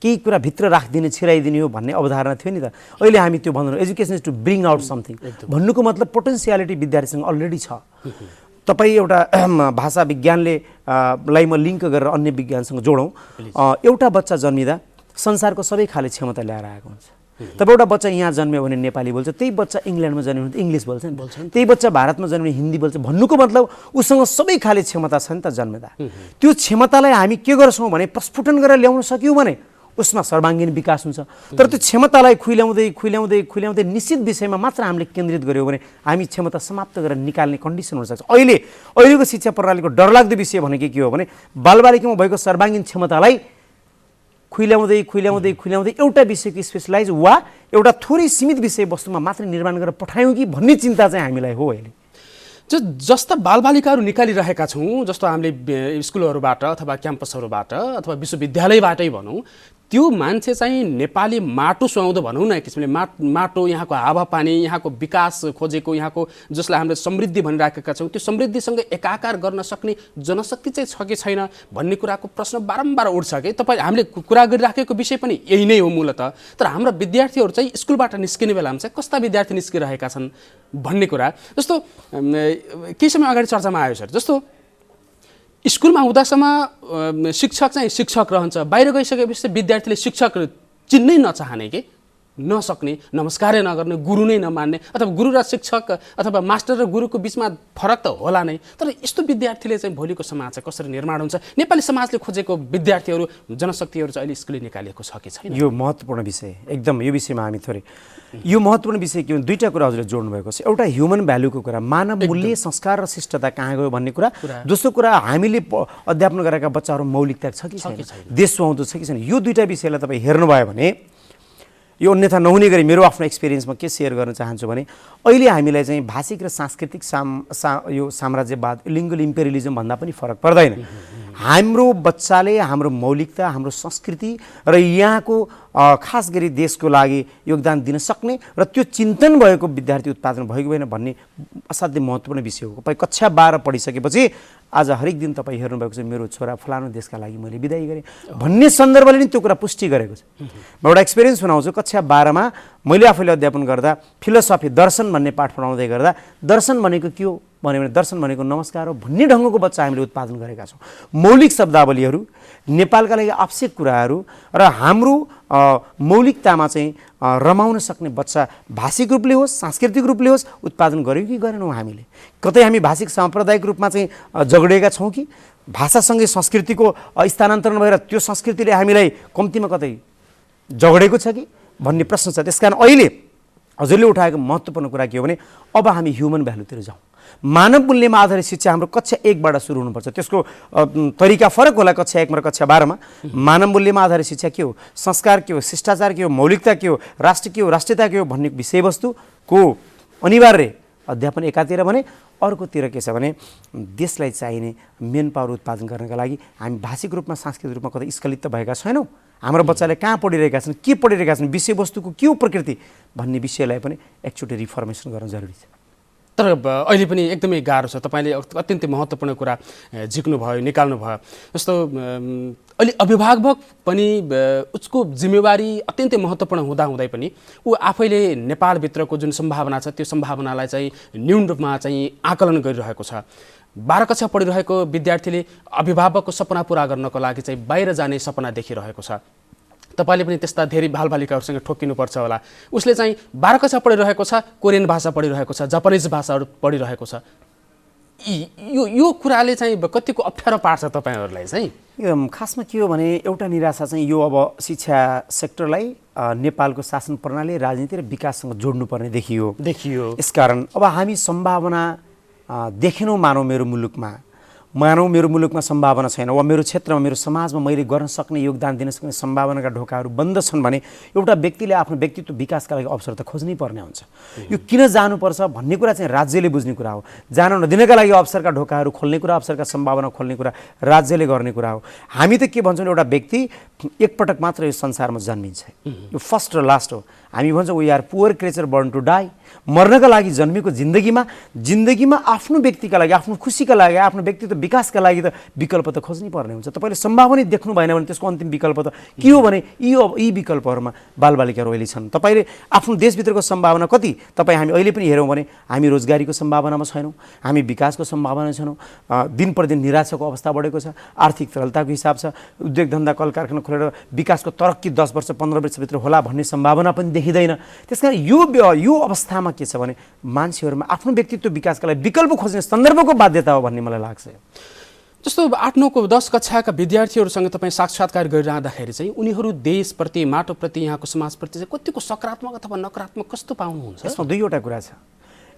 केही कुरा भित्र राखिदिने छिराइदिने हो भन्ने अवधारणा थियो नि त। अहिले हामी त्यो भन्दैनौँ, education is to bring out something भन्नुको मतलब पोटेन्सियालिटी विद्यार्थीसँग अलरेडी छ। तपाईँ एउटा भाषा विज्ञानले लाई म लिङ्क गरेर अन्य विज्ञानसँग जोडौँ, एउटा बच्चा जन्मिँदा संसारको सबै खाले क्षमता ल्याएर आएको हुन्छ। तब एउटा बच्चा यहाँ जन्मियो भने नेपाली बोल्छ, त्यही बच्चा इङ्ल्यान्डमा जन्मियो भने इङ्ग्लिस बोल्छ नि, त्यही बच्चा भारतमा जन्मियो हिन्दी बोल्छ। भन्नुको मतलब उसँग सबै खाले क्षमता छ नि त जन्मिँदा। त्यो क्षमतालाई हामी के गर्छौँ भने प्रस्फुटन गरेर ल्याउन सक्यौँ भने उसमा सर्वाङ्गीण विकास हुन्छ। तर त्यो क्षमतालाई खुइल्याउँदै निश्चित विषयमा मात्र हामीले केन्द्रित गऱ्यौँ भने हामी क्षमता समाप्त गरेर निकाल्ने कन्डिसन हुनसक्छ। अहिलेको शिक्षा प्रणालीको डरलाग्दो विषय भनेको के हो भने बालबालिकामा भएको सर्वाङ्गीण क्षमतालाई खुइल्याउँदै एउटा विषयको स्पेसलाइज वा एउटा थोरै सीमित विषयवस्तुमा मात्र निर्माण गरेर पठायौँ कि भन्ने चिन्ता चाहिँ हामीलाई हो। अहिले जस्ता बालबालिकाहरू निकालिरहेका छौँ, जस्तो हामीले स्कुलहरूबाट अथवा क्याम्पसहरूबाट अथवा विश्वविद्यालयबाटै भनौँ, त्यो मान्छे चाहिँ नेपाली माटो सुहाउँदो भनौँ न एक किसिमले, माटो यहाँको हावापानी, यहाँको विकास खोजेको, यहाँको जसलाई हामीले समृद्धि भनिराखेका छौँ, त्यो समृद्धिसँग एकाकार गर्न सक्ने जनशक्ति चाहिँ छ कि छैन भन्ने कुराको प्रश्न बारम्बार उठ्छ कि। तपाईँ हामीले कुरा गरिराखेको विषय पनि यही नै हो मूलतः। तर हाम्रा विद्यार्थीहरू चाहिँ स्कुलबाट निस्किने बेलामा चाहिँ कस्ता विद्यार्थी निस्किरहेका छन् भन्ने कुरा, जस्तो केही समय अगाडि चर्चामा आयो सर, जस्तो स्कुलमा हुँदासम्म शिक्षक चाहिँ शिक्षक रहन्छ, बाहिर गइसकेपछि विद्यार्थीले शिक्षक चिन्नै नचाहने कि नसक्ने, नमस्कारै नगर्ने, गुरु नै नमान्ने, अथवा गुरु र शिक्षक अथवा मास्टर र गुरुको बिचमा फरक त होला नै। तर यस्तो विद्यार्थीले चाहिँ भोलिको समाज चाहिँ कसरी निर्माण हुन्छ? नेपाली समाजले खोजेको विद्यार्थीहरू, जनशक्तिहरू चाहिँ अहिले स्कुलले निकालिएको छ कि छैन? यो महत्त्वपूर्ण विषय, एकदम यो विषयमा हामी थोरै यो महत्त्वपूर्ण विषय के भने दुईवटा कुरा हजुरले जोड्नु भएको छ। एउटा ह्युमन भ्यालुको कुरा, मानव मूल्य, संस्कार र शिष्टता कहाँ गयो भन्ने कुरा। दोस्रो कुरा हामीले अध्यापन गरेका बच्चाहरू मौलिकता छ कि छैन, देश सुहाउँदो छ कि छैन। यो दुईवटा विषयलाई तपाईँ हेर्नुभयो भने यो अन्यथा नहुने गरी मेरो आफ्नो एक्सपिरियन्समा के सेयर गर्न चाहन्छु भने अहिले हामीलाई चाहिँ भाषिक र सांस्कृतिक यो साम्राज्यवाद, लिङ्गल इम्पेरियलिजम भन्दा पनि फरक पर्दैन। हाम्रो बच्चाले हाम्रो मौलिकता, हाम्रो संस्कृति र यहाँको खास गरी देशको लागि योगदान दिन सक्ने र त्यो चिन्तन भएको विद्यार्थी उत्पादन भएको भएन भन्ने असाध्यै महत्त्वपूर्ण विषय हो। तपाईँ कक्षा 12 पढिसकेपछि आज हरेक दिन तपाईँ हेर्नुभएको छ मेरो छोरा फलानु देशका लागि मैले बिदाई गरेँ भन्ने सन्दर्भले नि त्यो कुरा पुष्टि गरेको छ। म एउटा एक्सपिरियन्स सुनाउँछु। कक्षा 12मा मैले आफैले अध्यापन गर्दा फिलोसफी, दर्शन भन्ने पाठ पढाउँदै गर्दा दर्शन भनेको के हो भने दर्शन भनेको नमस्कार हो भन्ने ढङ्गको बच्चा हामीले उत्पादन गरेका छौँ। मौलिक शब्दावलीहरू, नेपालका लागि आवश्यक कुराहरू र हाम्रो मौलिकतामा चाहिँ रमाउन सक्ने बच्चा भाषिक रूपले होस्, सांस्कृतिक रूपले होस् उत्पादन गऱ्यौँ कि गरेनौँ? हामीले कतै हामी भाषिक साम्प्रदायिक रूपमा चाहिँ झगडेका छौँ कि भाषासँगै संस्कृतिको स्थानान्तरण भएर त्यो संस्कृतिले हामीलाई कम्तीमा कतै झगडेको छ कि भन्ने प्रश्न छ। त्यसकारण अहिले हजुरले उठाएको महत्त्वपूर्ण कुरा के हो भने अब हामी ह्युमन भ्यालुतिर जाउँ। मानव मूल्यमा आधारित शिक्षा हाम्रो कक्षा 1बाट सुरु हुनुपर्छ। त्यसको तरिका फरक होला कक्षा 1मा र कक्षा 12मा। मानव मूल्यमा आधारित शिक्षा के हो, संस्कार के हो, शिष्टाचार के हो, मौलिकता के हो, राष्ट्र के हो, राष्ट्रियता के हो भन्ने विषयवस्तुको अनिवार्य अध्यापन एकातिर भने अर्कोतिर के छ भने देशलाई चाहिने मेन पावर उत्पादन गर्नका लागि हामी भाषिक रूपमा, सांस्कृतिक रूपमा कतै स्खलित त भएका छैनौँ। हाम्रो बच्चाले कहाँ पढिरहेका छन्, के पढिरहेका छन्, विषयवस्तुको के हो प्रकृति भन्ने विषयलाई पनि एकचोटि रिफर्मेसन गर्न जरुरी छ। तर अहिले पनि एकदमै गाह्रो छ। तपाईँले अत्यन्तै महत्त्वपूर्ण कुरा झिक्नुभयो, निकाल्नुभयो। जस्तो अहिले अभिभावक पनि उसको जिम्मेवारी अत्यन्तै महत्त्वपूर्ण हुँदाहुँदै पनि ऊ आफैले नेपालभित्रको जुन सम्भावना छ त्यो सम्भावनालाई चाहिँ न्यून रूपमा चाहिँ आकलन गरिरहेको छ। 12 कक्षा पढिरहेको विद्यार्थीले अभिभावकको सपना पुरा गर्नको लागि चाहिँ बाहिर जाने सपना देखिरहेको छ। तपाईँले पनि त्यस्ता धेरै बालबालिकाहरूसँग ठोकिनुपर्छ होला। उसले चाहिँ 12 कक्षा पढिरहेको छ, कोरियन भाषा पढिरहेको छ, जापानिज भाषाहरू पढिरहेको छ। यो कुराले चाहिँ कतिको अप्ठ्यारो पार्छ तपाईँहरूलाई चाहिँ? खासमा के हो भने एउटा निराशा चाहिँ यो अब शिक्षा सेक्टरलाई नेपालको शासन प्रणाली, राजनीति र विकाससँग जोड्नुपर्ने देखियो। यसकारण अब हामी सम्भावना देखेनौँ। मानौ मेरो मुलुकमा सम्भावना छैन, वा मेरो क्षेत्रमा, मेरो समाजमा मैले गर्न सक्ने, योगदान दिन सक्ने सम्भावनाका ढोकाहरू बन्द छन् भने एउटा व्यक्तिले आफ्नो व्यक्तित्व विकासका लागि अवसर त खोज्नै पर्ने हुन्छ। यो किन जानुपर्छ भन्ने कुरा चाहिँ राज्यले बुझ्ने कुरा हो। जान नदिनका लागि अवसरका ढोकाहरू खोल्ने कुरा, अवसरका सम्भावना खोल्ने कुरा राज्यले गर्ने कुरा हो। हामी त के भन्छौँ, एउटा व्यक्ति एकपटक मात्र यो संसारमा जन्मिन्छ, यो फर्स्ट र लास्ट हो। हामी भन्छौँ we are poor creature born to die. मर्नका लागि जन्मेको जिन्दगीमा आफ्नो व्यक्तिका लागि, आफ्नो खुसीका लागि, आफ्नो व्यक्तित्व विकासका लागि त विकल्प त खोज्नै पर्ने हुन्छ। तपाईँले सम्भावना देख्नु भएन भने त्यसको अन्तिम विकल्प त के हो भने यी विकल्पहरूमा बालबालिकाहरू अहिले छन्। तपाईँले आफ्नो देशभित्रको सम्भावना कति, हामी अहिले पनि हेरौँ भने हामी रोजगारीको सम्भावनामा छैनौँ, हामी विकासको सम्भावना छैनौँ। दिन प्रतिदिन निराशाको अवस्था बढेको छ, आर्थिक तरलताको हिसाब छ, उद्योग धन्दा कल कारखाना खोलेर विकासको तरक्की 10 वर्ष 15 वर्षभित्र होला भन्ने सम्भावना पनि देखिँदैन। त्यसकारण यो अवस्थामा के छ भने मान्छेहरूमा आफ्नो व्यक्तित्व विकासका लागि विकल्प खोज्ने सन्दर्भको बाध्यता हो भन्ने मलाई लाग्छ। जस्तो 8, 9, 10 कक्षाका विद्यार्थीहरूसँग तपाईँ साक्षात्कार गरिरहँदाखेरि चाहिँ उनीहरू देशप्रति, माटोप्रति, यहाँको समाजप्रति चाहिँ कतिको सकारात्मक अथवा नकारात्मक कस्तो पाउनुहुन्छ? यसमा दुईवटा कुरा छ।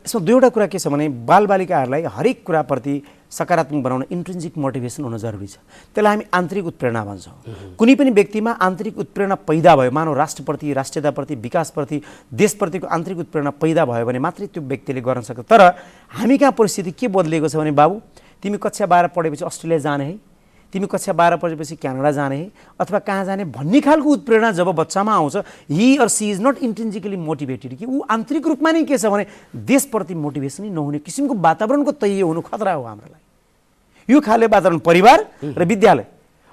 के छ भने बालबालिकाहरूलाई हरेक कुराप्रति सकारात्मक बनाउन इन्ट्रिन्सिक मोटिभेसन हुन जरुरी छ। त्यसलाई हामी आन्तरिक उत्प्रेरणा भन्छौँ। कुनै पनि व्यक्तिमा आन्तरिक उत्प्रेरणा पैदा भयो, मानव राष्ट्रप्रति, राष्ट्रियताप्रति, विकासप्रति, देशप्रतिको आन्तरिक उत्प्रेरणा पैदा भयो भने मात्रै त्यो व्यक्तिले गर्न सक्छ। तर हामी कहाँ परिस्थिति के बदलेको छ भने, बाबु तिमी कक्षा 12 पढेपछि अस्ट्रेलिया जाने है, तिमी कक्षा 12 पढेपछि क्यानाडा जाने है, अथवा कहाँ जाने भन्ने खालको उत्प्रेरणा जब बच्चामा आउँछ, he or she is not intrinsically motivated, कि ऊ आन्तरिक रूपमा नै के छ भने देशप्रति मोटिभेसनै नहुने किसिमको वातावरणको तैय हुनु खतरा हो हाम्रो लागि। यो खाले वातावरण परिवार र विद्यालय,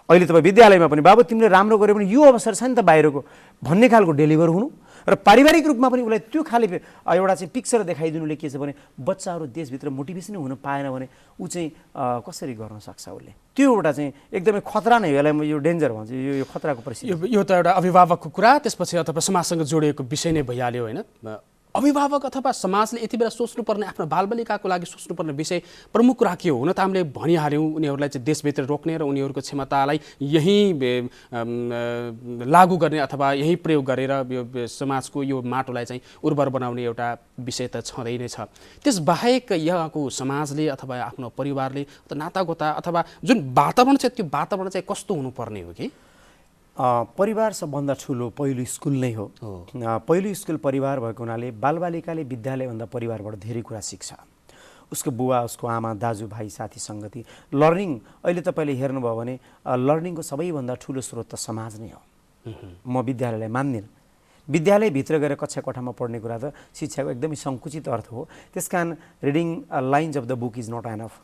अहिले तपाईँ विद्यालयमा पनि बाबु तिमीले राम्रो गर्यो भने यो अवसर छ नि त बाहिरको भन्ने खालको डेलिभर हुनु, र पारिवारिक रूपमा पनि उसलाई त्यो खाले एउटा चाहिँ पिक्चर देखाइदिनुले के छ भने बच्चाहरू देशभित्र मोटिभेसनै हुन पाएन भने ऊ चाहिँ कसरी गर्न सक्छ उसले। त्यो एउटा चाहिँ एकदमै खतरा नै हो। यसलाई म यो डेन्जर भन्छु, यो खतराको परिस्थिति। यो त एउटा अभिभावकको कुरा, त्यसपछि अथवा समाजसँग जोडिएको विषय नै भइहाल्यो होइन। अभिभावक अथवा समाजले यति बेला सोच्नुपर्ने, आफ्नो बालबालिकाको लागि सोच्नुपर्ने विषय प्रमुख कुरा के हो? हुन त हामीले भनिहाल्यौँ, उनीहरूलाई चाहिँ देशभित्र रोक्ने र उनीहरूको क्षमतालाई यहीँ लागू गर्ने अथवा यहीँ प्रयोग गरेर यो समाजको यो माटोलाई चाहिँ उर्वर बनाउने एउटा विषय त छँदै नै छ। त्यसबाहेक यहाँको समाजले अथवा आफ्नो परिवारले नातागोता अथवा जुन वातावरण छ त्यो वातावरण चाहिँ कस्तो हुनुपर्ने हो कि? परिवार सबभन्दा ठुलो पहिलो स्कुल नै हो। पहिलो स्कुल परिवार भएको हुनाले बालबालिकाले विद्यालयभन्दा परिवारबाट धेरै कुरा सिक्छ। उसको बुवा, उसको आमा, दाजुभाइ, साथी सङ्गति, लर्निङ। अहिले तपाईँले हेर्नुभयो भने लर्निङको सबैभन्दा ठुलो स्रोत त समाज नै हो। म विद्यालयलाई मान्दिनँ। विद्यालयभित्र गएर कक्षा कोठामा पढ्ने कुरा त शिक्षाको एकदमै सङ्कुचित अर्थ हो। त्यसकारण reading lines of the book is not enough.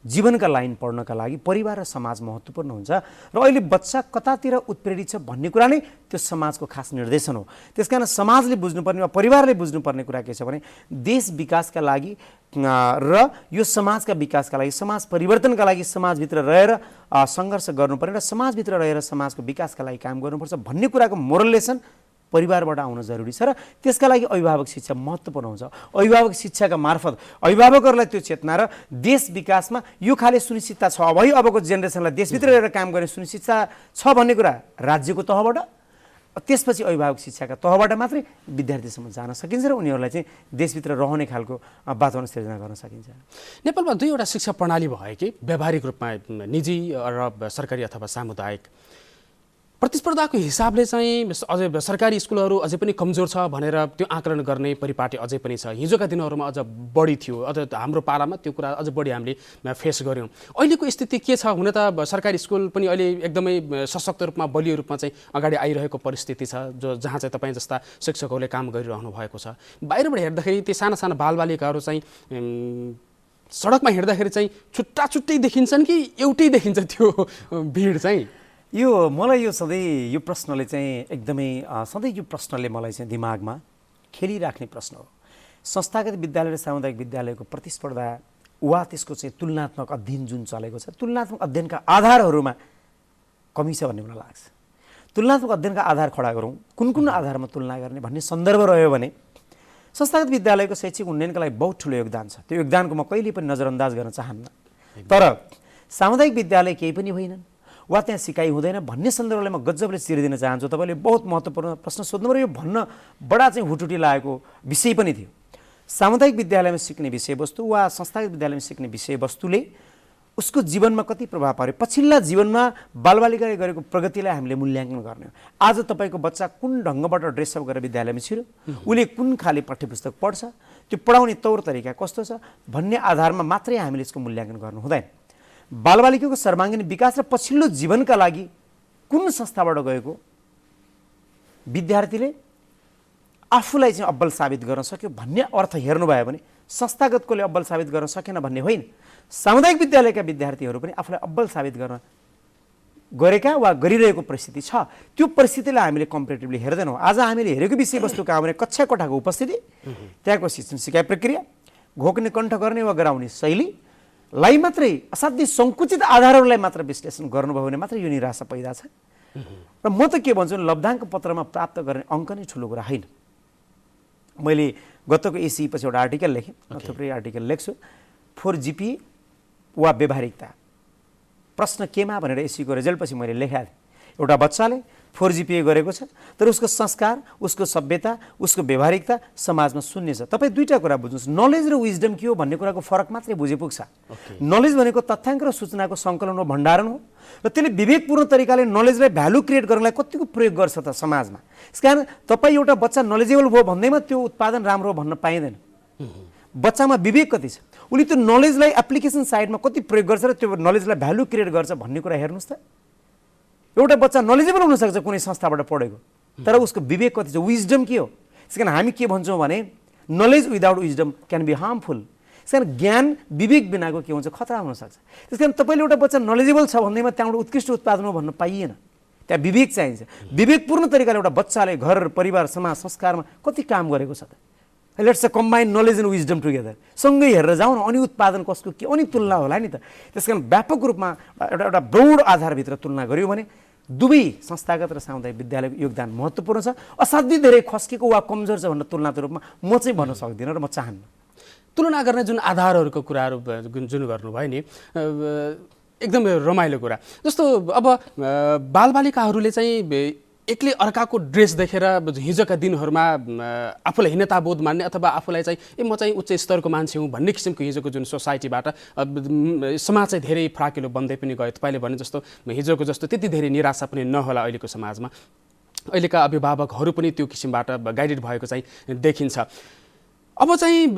जीवनका लाइन पढ्नका लागि परिवार र समाज महत्त्वपूर्ण हुन्छ। र अहिले बच्चा कतातिर उत्प्रेरित छ भन्ने कुरा नै त्यो समाजको खास निर्देशन हो। त्यसकारण समाजले बुझ्नुपर्ने वा परिवारले बुझ्नुपर्ने कुरा के छ भने देश विकासका लागि र यो समाजका विकासका लागि, समाज परिवर्तनका लागि समाजभित्र रहेर सङ्घर्ष गर्नुपर्ने र समाजभित्र रहेर समाजको विकासका लागि काम गर्नुपर्छ भन्ने कुराको मोरल लेसन परिवारबाट आउन जरुरी छ। र त्यसका लागि अभिभावक शिक्षा महत्त्वपूर्ण हुन्छ। अभिभावक शिक्षाका मार्फत अभिभावकहरूलाई त्यो चेतना र देश विकासमा यो खाले सुनिश्चितता छ, अबको जेनेरेसनलाई देशभित्र रहेर काम गर्ने सुनिश्चितता छ भन्ने कुरा राज्यको तहबाट, त्यसपछि अभिभावक शिक्षाका तहबाट मात्रै विद्यार्थीसम्म जान सकिन्छ र उनीहरूलाई चाहिँ देशभित्र रहने खालको वातावरण सिर्जना गर्न सकिन्छ। नेपालमा दुईवटा शिक्षा प्रणाली भयो कि व्यावहारिक रूपमा निजी र सरकारी अथवा सामुदायिक। प्रतिस्पर्धाको हिसाबले चाहिँ अझै सरकारी स्कुलहरू अझै पनि कमजोर छ भनेर त्यो आकलन गर्ने परिपाटी अझै पनि छ। हिजोका दिनहरूमा अझ बढी थियो, अझ हाम्रो पालामा त्यो कुरा अझ बढी हामीले फेस गऱ्यौँ। अहिलेको स्थिति के छ? हुन त सरकारी स्कुल पनि अहिले एकदमै सशक्त रूपमा बलियो रूपमा चाहिँ अगाडि आइरहेको परिस्थिति छ, जहाँ चाहिँ तपाईँ जस्ता शिक्षकहरूले काम गरिरहनु भएको छ। बाहिरबाट हेर्दाखेरि ती साना साना बालबालिकाहरू चाहिँ सडकमा हिँड्दाखेरि चाहिँ छुट्टा छुट्टै देखिन्छन् कि एउटै देखिन्छ त्यो भिड चाहिँ? यो मलाई यो सधैँ यो प्रश्नले चाहिँ एकदमै सधैँ यो प्रश्नले मलाई चाहिँ दिमागमा खेलिराख्ने प्रश्न हो। संस्थागत विद्यालय र सामुदायिक विद्यालयको प्रतिस्पर्धा वा त्यसको चाहिँ तुलनात्मक अध्ययन जुन चलेको छ, तुलनात्मक अध्ययनका आधारहरूमा कमी छ भन्ने मलाई लाग्छ। तुलनात्मक अध्ययनका आधार खडा गरौँ, कुन कुन आधारमा तुलना गर्ने भन्ने सन्दर्भ रह्यो भने संस्थागत विद्यालयको शैक्षिक उन्नयनका लागि बहुत ठुलो योगदान छ। त्यो योगदानको म कहिले पनि नजरअन्दाज गर्न चाहन्न। तर सामुदायिक विद्यालय केही पनि होइनन् वा त्यहाँ सिकाइ हुँदैन भन्ने सन्दर्भलाई म गजबले चिरिदिन चाहन्छु। तपाईँले बहुत महत्त्वपूर्ण प्रश्न सोध्नुभयो। यो भन्न बडा चाहिँ हुटुटी लागेको विषय पनि थियो। सामुदायिक विद्यालयमा सिक्ने विषयवस्तु वा संस्थागत विद्यालयमा सिक्ने विषयवस्तुले उसको जीवनमा कति प्रभाव पार्यो, पछिल्ला जीवनमा बालबालिकाले गरेको प्रगतिलाई हामीले मूल्याङ्कन गर्ने हो। आज तपाईँको बच्चा कुन ढङ्गबाट ड्रेसअप गरेर विद्यालयमा छिर्यो, उसले कुन खाले पाठ्यपुस्तक पढ्छ, त्यो पढाउने तौर तरिका कस्तो छ भन्ने आधारमा मात्रै हामीले यसको मूल्याङ्कन गर्नु हुँदैन। बालबालिकाको सर्वाङ्गीण विकास र पछिल्लो जीवनका लागि कुन संस्थाबाट गएको विद्यार्थीले आफूलाई चाहिँ अब्बल साबित गर्न सक्यो भन्ने अर्थ हेर्नुभयो भने संस्थागतकोले अब्बल साबित गर्न सकेन भन्ने होइन। सामुदायिक विद्यालयका विद्यार्थीहरू पनि आफूलाई अब्बल साबित गर्न गरेका वा गरिरहेको परिस्थिति छ। त्यो परिस्थितिलाई हामीले कम्पेरिटिभली हेर्दैनौँ। आज हामीले हेरेको विषयवस्तु कहाँ भने कक्षा कोठाको उपस्थिति, त्यहाँको शिक्षण सिकाइ प्रक्रिया, घोक्ने कण्ठ गर्ने वा गराउने शैलीलाई मात्रै असाध्यै सङ्कुचित आधारहरूलाई मात्र विश्लेषण गर्नुभयो भने मात्रै यो निराशा पैदा छ। र म त के भन्छु, लब्धाङ्क पत्रमा प्राप्त गर्ने अङ्क नै ठुलो कुरा होइन। मैले गतको एसी पछि एउटा आर्टिकल लेखेँ, थुप्रै आर्टिकल लेख्छु। 4 GPA वा व्यवहारिकता प्रश्न केमा भनेर एसीको रिजल्ट पछि मैले लेखाएको थिएँ। एउटा बच्चाले 4 GPA गरेको छ तर उसको संस्कार, उसको सभ्यता, उसको व्यवहारिकता समाजमा शून्य छ। तपाईँ दुईवटा कुरा बुझ्नुहोस्, नलेज र विजडम के हो भन्ने कुराको फरक मात्रै बुझे पुग्छ। नलेज भनेको तथ्याङ्क र सूचनाको सङ्कलन हो, भण्डारण हो, र त्यसले विवेकपूर्ण तरिकाले नलेजलाई भ्यालु क्रिएट गर्नलाई कतिको प्रयोग गर्छ त समाजमा। यसकारण तपाईँ एउटा बच्चा नलेजेबल भयो भन्दैमा त्यो उत्पादन राम्रो हो भन्न पाइँदैन। बच्चामा विवेक कति छ, उसले त्यो नलेजलाई एप्लिकेसन साइडमा कति प्रयोग गर्छ र त्यो नलेजलाई भ्यालु क्रिएट गर्छ भन्ने कुरा हेर्नुहोस् त। एउटा बच्चा नलेजेबल हुनसक्छ कुनै संस्थाबाट पढेको, तर उसको विवेक कति छ, विजडम के हो। त्यसकारण हामी के भन्छौँ भने knowledge without wisdom can be harmful. त्यसकारण ज्ञान विवेक बिनाको के हुन्छ, खतरा हुनसक्छ। त्यसकारण तपाईँले एउटा बच्चा नलेजेबल छ भन्दैमा त्यहाँबाट उत्कृष्ट उत्पादन हो भन्न पाइएन। त्यहाँ विवेक चाहिन्छ। विवेकपूर्ण तरिकाले एउटा बच्चाले घर परिवार समाज संस्कारमा कति काम गरेको छ त। Let's combine knowledge and wisdom together, सँगै हेरेर जाउँ न, अनि उत्पादन कसको के अनि तुलना होला नि त। त्यसकारण व्यापक रूपमा एउटा ब्रोड आधारभित्र तुलना गर्यो भने दुवै संस्थागत र सामुदायिक विद्यालयको योगदान महत्त्वपूर्ण छ। असाध्यै धेरै खस्केको वा कमजोर छ भनेर तुलनात्मक रूपमा म चाहिँ भन्न सक्दिनँ र म चाहन्न। तुलना गर्ने जुन आधारहरूको कुराहरू जुन गर्नुभयो नि, एकदम रमाइलो कुरा। जस्तो अब बालबालिकाहरूले चाहिँ एक्लै अर्काको ड्रेस देखेर हिजोका दिनहरूमा आफूलाई हीनताबोध मान्ने अथवा आफूलाई चाहिँ म चाहिँ उच्च स्तरको मान्छे हुँ भन्ने किसिमको हिजोको जुन सोसाइटीबाट समाज चाहिँ धेरै फराकिलो बन्दै पनि गयो। तपाईँले भने जस्तो हिजोको जस्तो त्यति धेरै निराशा पनि नहोला अहिलेको समाजमा। अहिलेका अभिभावकहरू पनि त्यो किसिमबाट गाइडेड भएको चाहिँ देखिन्छ। अब चाहिँ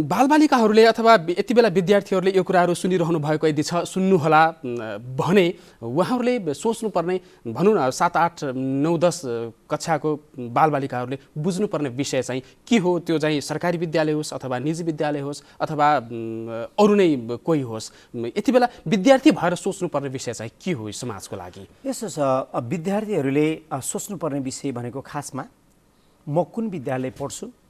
बालबालिकाहरूले अथवा यति बेला विद्यार्थीहरूले यो कुराहरू सुनिरहनु भएको यदि छ, सुन्नुहोला भने उहाँहरूले सोच्नुपर्ने, भनौँ न 7, 8, 9, 10 कक्षाको बालबालिकाहरूले बुझ्नुपर्ने विषय चाहिँ के हो? त्यो चाहिँ सरकारी विद्यालय होस् अथवा निजी विद्यालय होस् अथवा अरू नै कोही होस्, यति बेला विद्यार्थी भएर सोच्नुपर्ने विषय चाहिँ के हो समाजको लागि? यसो छ, विद्यार्थीहरूले सोच्नुपर्ने विषय भनेको खासमा म कुन विद्यालय पढ्छु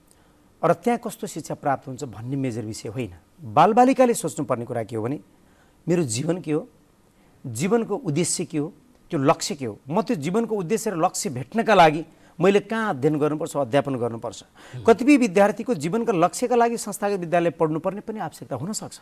र त्यहाँ कस्तो शिक्षा प्राप्त हुन्छ भन्ने मेजर विषय होइन। बालबालिकाले सोच्नुपर्ने कुरा के हो भने मेरो जीवन के हो, जीवनको उद्देश्य के हो, त्यो लक्ष्य के हो, म त्यो जीवनको उद्देश्य र लक्ष्य भेट्नका लागि मैले कहाँ अध्ययन गर्नुपर्छ, अध्यापन गर्नुपर्छ। कतिपय विद्यार्थीको जीवनका लक्ष्यका लागि संस्थागत विद्यालय पढ्नुपर्ने पनि आवश्यकता हुनसक्छ।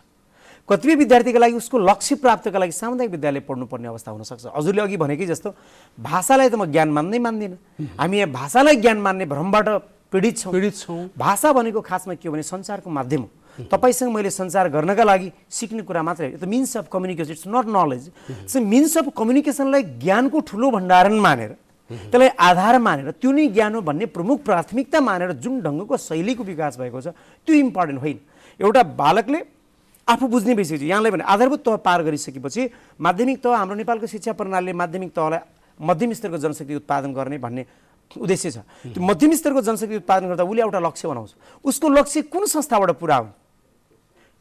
कतिपय विद्यार्थीका लागि उसको लक्ष्य प्राप्तका लागि सामुदायिक विद्यालय पढ्नुपर्ने अवस्था हुनसक्छ। हजुरले अघि भनेकै जस्तो भाषालाई त म ज्ञान मान्दिनँ। हामी यहाँ भाषालाई ज्ञान मान्ने भ्रमबाट पीडित छौँ। भाषा भनेको खासमा के हो भने सञ्चारको माध्यम हो। तपाईसँग मैले सञ्चार गर्नका लागि सिक्ने कुरा मात्रै हो। यो त means of communication, it's not knowledge. So means of कम्युनिकेसनलाई ज्ञानको ठुलो भण्डारण मानेर, त्यसलाई आधार मानेर, त्यो नै ज्ञान हो भन्ने प्रमुख प्राथमिकता मानेर जुन ढङ्गको शैलीको विकास भएको छ त्यो इम्पोर्टेन्ट होइन। एउटा बालकले आफू बुझ्ने विषय छ। यहाँलाई भने आधारभूत तह पार गरिसकेपछि माध्यमिक तह, हाम्रो नेपालको शिक्षा प्रणालीले माध्यमिक तहलाई मध्यम स्तरको जनशक्ति उत्पादन गर्ने भन्ने उद्देश्य छ। त्यो मध्यम स्तरको जनशक्ति उत्पादन गर्दा उसले एउटा लक्ष्य बनाउँछ। उसको लक्ष्य कुन संस्थाबाट पुरा हुन्छ?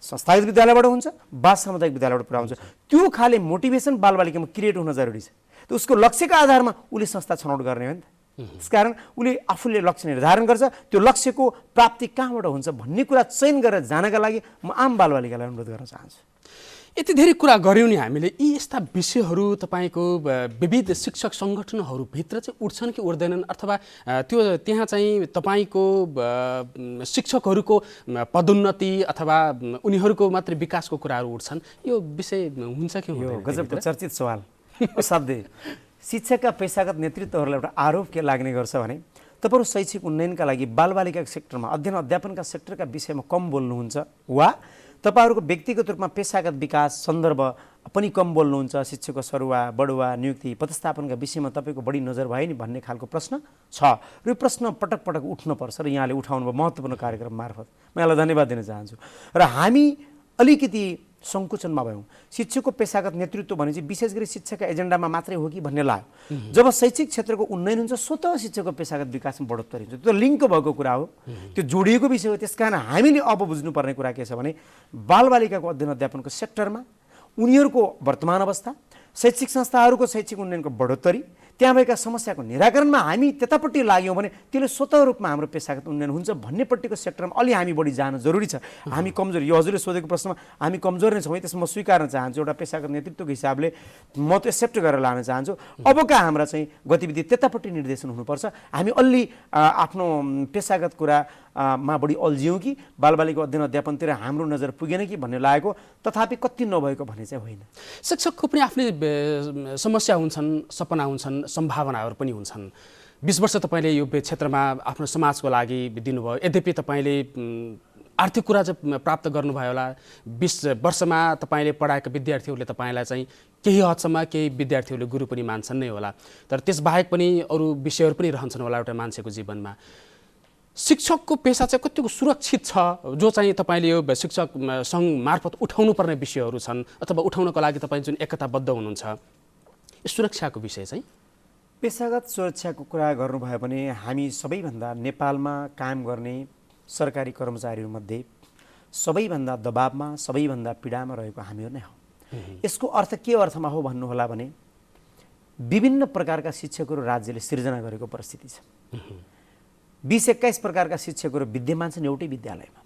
संस्थागत विद्यालयबाट हुन्छ, बाल सामुदायिक विद्यालयबाट पुरा हुन्छ। त्यो खाले मोटिभेसन बालबालिकामा क्रिएट हुन जरुरी छ। त उसको लक्ष्यका आधारमा उसले संस्था छनौट गर्ने हो नि त। त्यसकारण उसले आफूले लक्ष्य निर्धारण गर्छ, त्यो लक्ष्यको प्राप्ति कहाँबाट हुन्छ भन्ने कुरा चयन गरेर जानका लागि म आम बालबालिकालाई अनुरोध गर्न चाहन्छु। यति धेरै कुरा गऱ्यौँ नि हामीले, यी यस्ता विषयहरू तपाईँको विविध शिक्षक सङ्गठनहरूभित्र चाहिँ उठ्छन् कि उठ्दैनन्, अथवा त्यो त्यहाँ चाहिँ तपाईँको शिक्षकहरूको पदोन्नति अथवा उनीहरूको मात्रै विकासको कुराहरू उठ्छन्? यो विषय हुन्छ कि यो गजबको चर्चित सवाल। असाध्यै शिक्षाका पेशागत नेतृत्वहरूलाई एउटा आरोप के लाग्ने गर्छ भने तपाईहरु शैक्षिक उन्नयनका लागि बालबालिका सेक्टरमा अध्ययन अध्यापनका सेक्टरका विषयमा कम बोल्नुहुन्छ वा तपाईहरुको व्यक्तिगत रूपमा पेशागत विकास सन्दर्भ पनि कम बोल्नुहुन्छ, शिक्षकको सरुवा बढुवा नियुक्ति पदस्थापनका विषयमा तपाईको बढी नजर भयो नि भन्ने खालको प्रश्न छ। र यो प्रश्न पटक पटक उठ्न पर्छ र यहाँले उठाउनु भयो महत्त्वपूर्ण कार्यक्रम मार्फत। म यहाँलाई धन्यवाद दिन चाहन्छु। र हामी अलिकति संकुचनमा भयौं। शिक्षकको पेशागत नेतृत्व भने चाहिँ विशेष गरी शिक्षाका एजेन्डामा मात्रै हो कि भन्ने लाग्यो। जब शैक्षिक क्षेत्रको उन्नयन हुन्छ स्वतः शिक्षकको पेशागत विकासमा बढोत्तरी हुन्छ। त्यो लिङ्क भएको कुरा हो, त्यो जोडिएको विषय हो। त्यसकारण हामीले अब बुझ्नुपर्ने कुरा के छ भने बालबालिकाको अध्ययन अध्यापनको सेक्टरमा उनीहरूको वर्तमान अवस्था, शैक्षिक संस्थाहरूको शैक्षिक उन्नयनको बढोत्तरी, त्यहाँ भएका समस्याको निराकरणमा हामी त्यतापट्टि लाग्यौँ भने त्यसले स्वतः रूपमा हाम्रो पेशागत उन्नयन हुन्छ भन्नेपट्टिको सेक्टरमा अलि हामी बढी जान जरुरी छ। हामी कमजोर, यो हजुरले सोधेको प्रश्नमा हामी कमजोर नै छौँ, त्यसमा म स्वीकार्न चाहन्छु। एउटा पेशागत नेतृत्वको हिसाबले म त्यो एक्सेप्ट गरेर लान चाहन्छु। अबका हाम्रा चाहिँ गतिविधि त्यतापट्टि निर्देशन हुनुपर्छ। हामी अलि आफ्नो पेशागत कुरामा बढी अल्झियौँ कि बालबालिका अध्ययन अध्यापनतिर हाम्रो नजर पुगेन कि भन्ने लागेको, तथापि कति नभएको भने चाहिँ होइन। शिक्षकको पनि आफ्नै समस्या हुन्छन्, सपना हुन्छन्, सम्भावनाहरू पनि हुन्छन्। 20 वर्ष तपाईले यो क्षेत्रमा आफ्नो समाजको लागि दिनुभयो, यद्यपि तपाईले आर्थिक कुरा चाहिँ प्राप्त गर्नुभयो होला। 20 वर्षमा तपाईले पढाएका विद्यार्थीहरूले तपाईलाई चाहिँ केही हदसम्म केही विद्यार्थीहरूले गुरु पनि मान्छन् नै होला, तर त्यसबाहेक पनि अरू विषयहरू पनि रहन्छन् होला एउटा मान्छेको जीवनमा। शिक्षकको पेसा चाहिँ कतिको सुरक्षित छ, जो चाहिँ तपाईले यो शिक्षक सङ्घ मार्फत उठाउनु पर्ने विषयहरू छन् अथवा उठाउनको लागि तपाईँ जुन एकताबद्ध हुनुहुन्छ, यो सुरक्षाको विषय चाहिँ? पेशागत सुरक्षाको कुरा गर्नुभयो भने हामी सबैभन्दा नेपालमा कायम गर्ने सरकारी कर्मचारीहरूमध्ये सबैभन्दा दबावमा सबैभन्दा पीडामा रहेको हामीहरू नै हो। यसको अर्थ के अर्थमा हो भन्नुहोला भने विभिन्न प्रकारका शिक्षकहरू राज्यले सिर्जना गरेको परिस्थिति छ। 20-21 प्रकारका शिक्षकहरू विद्यमान छन् एउटै विद्यालयमा।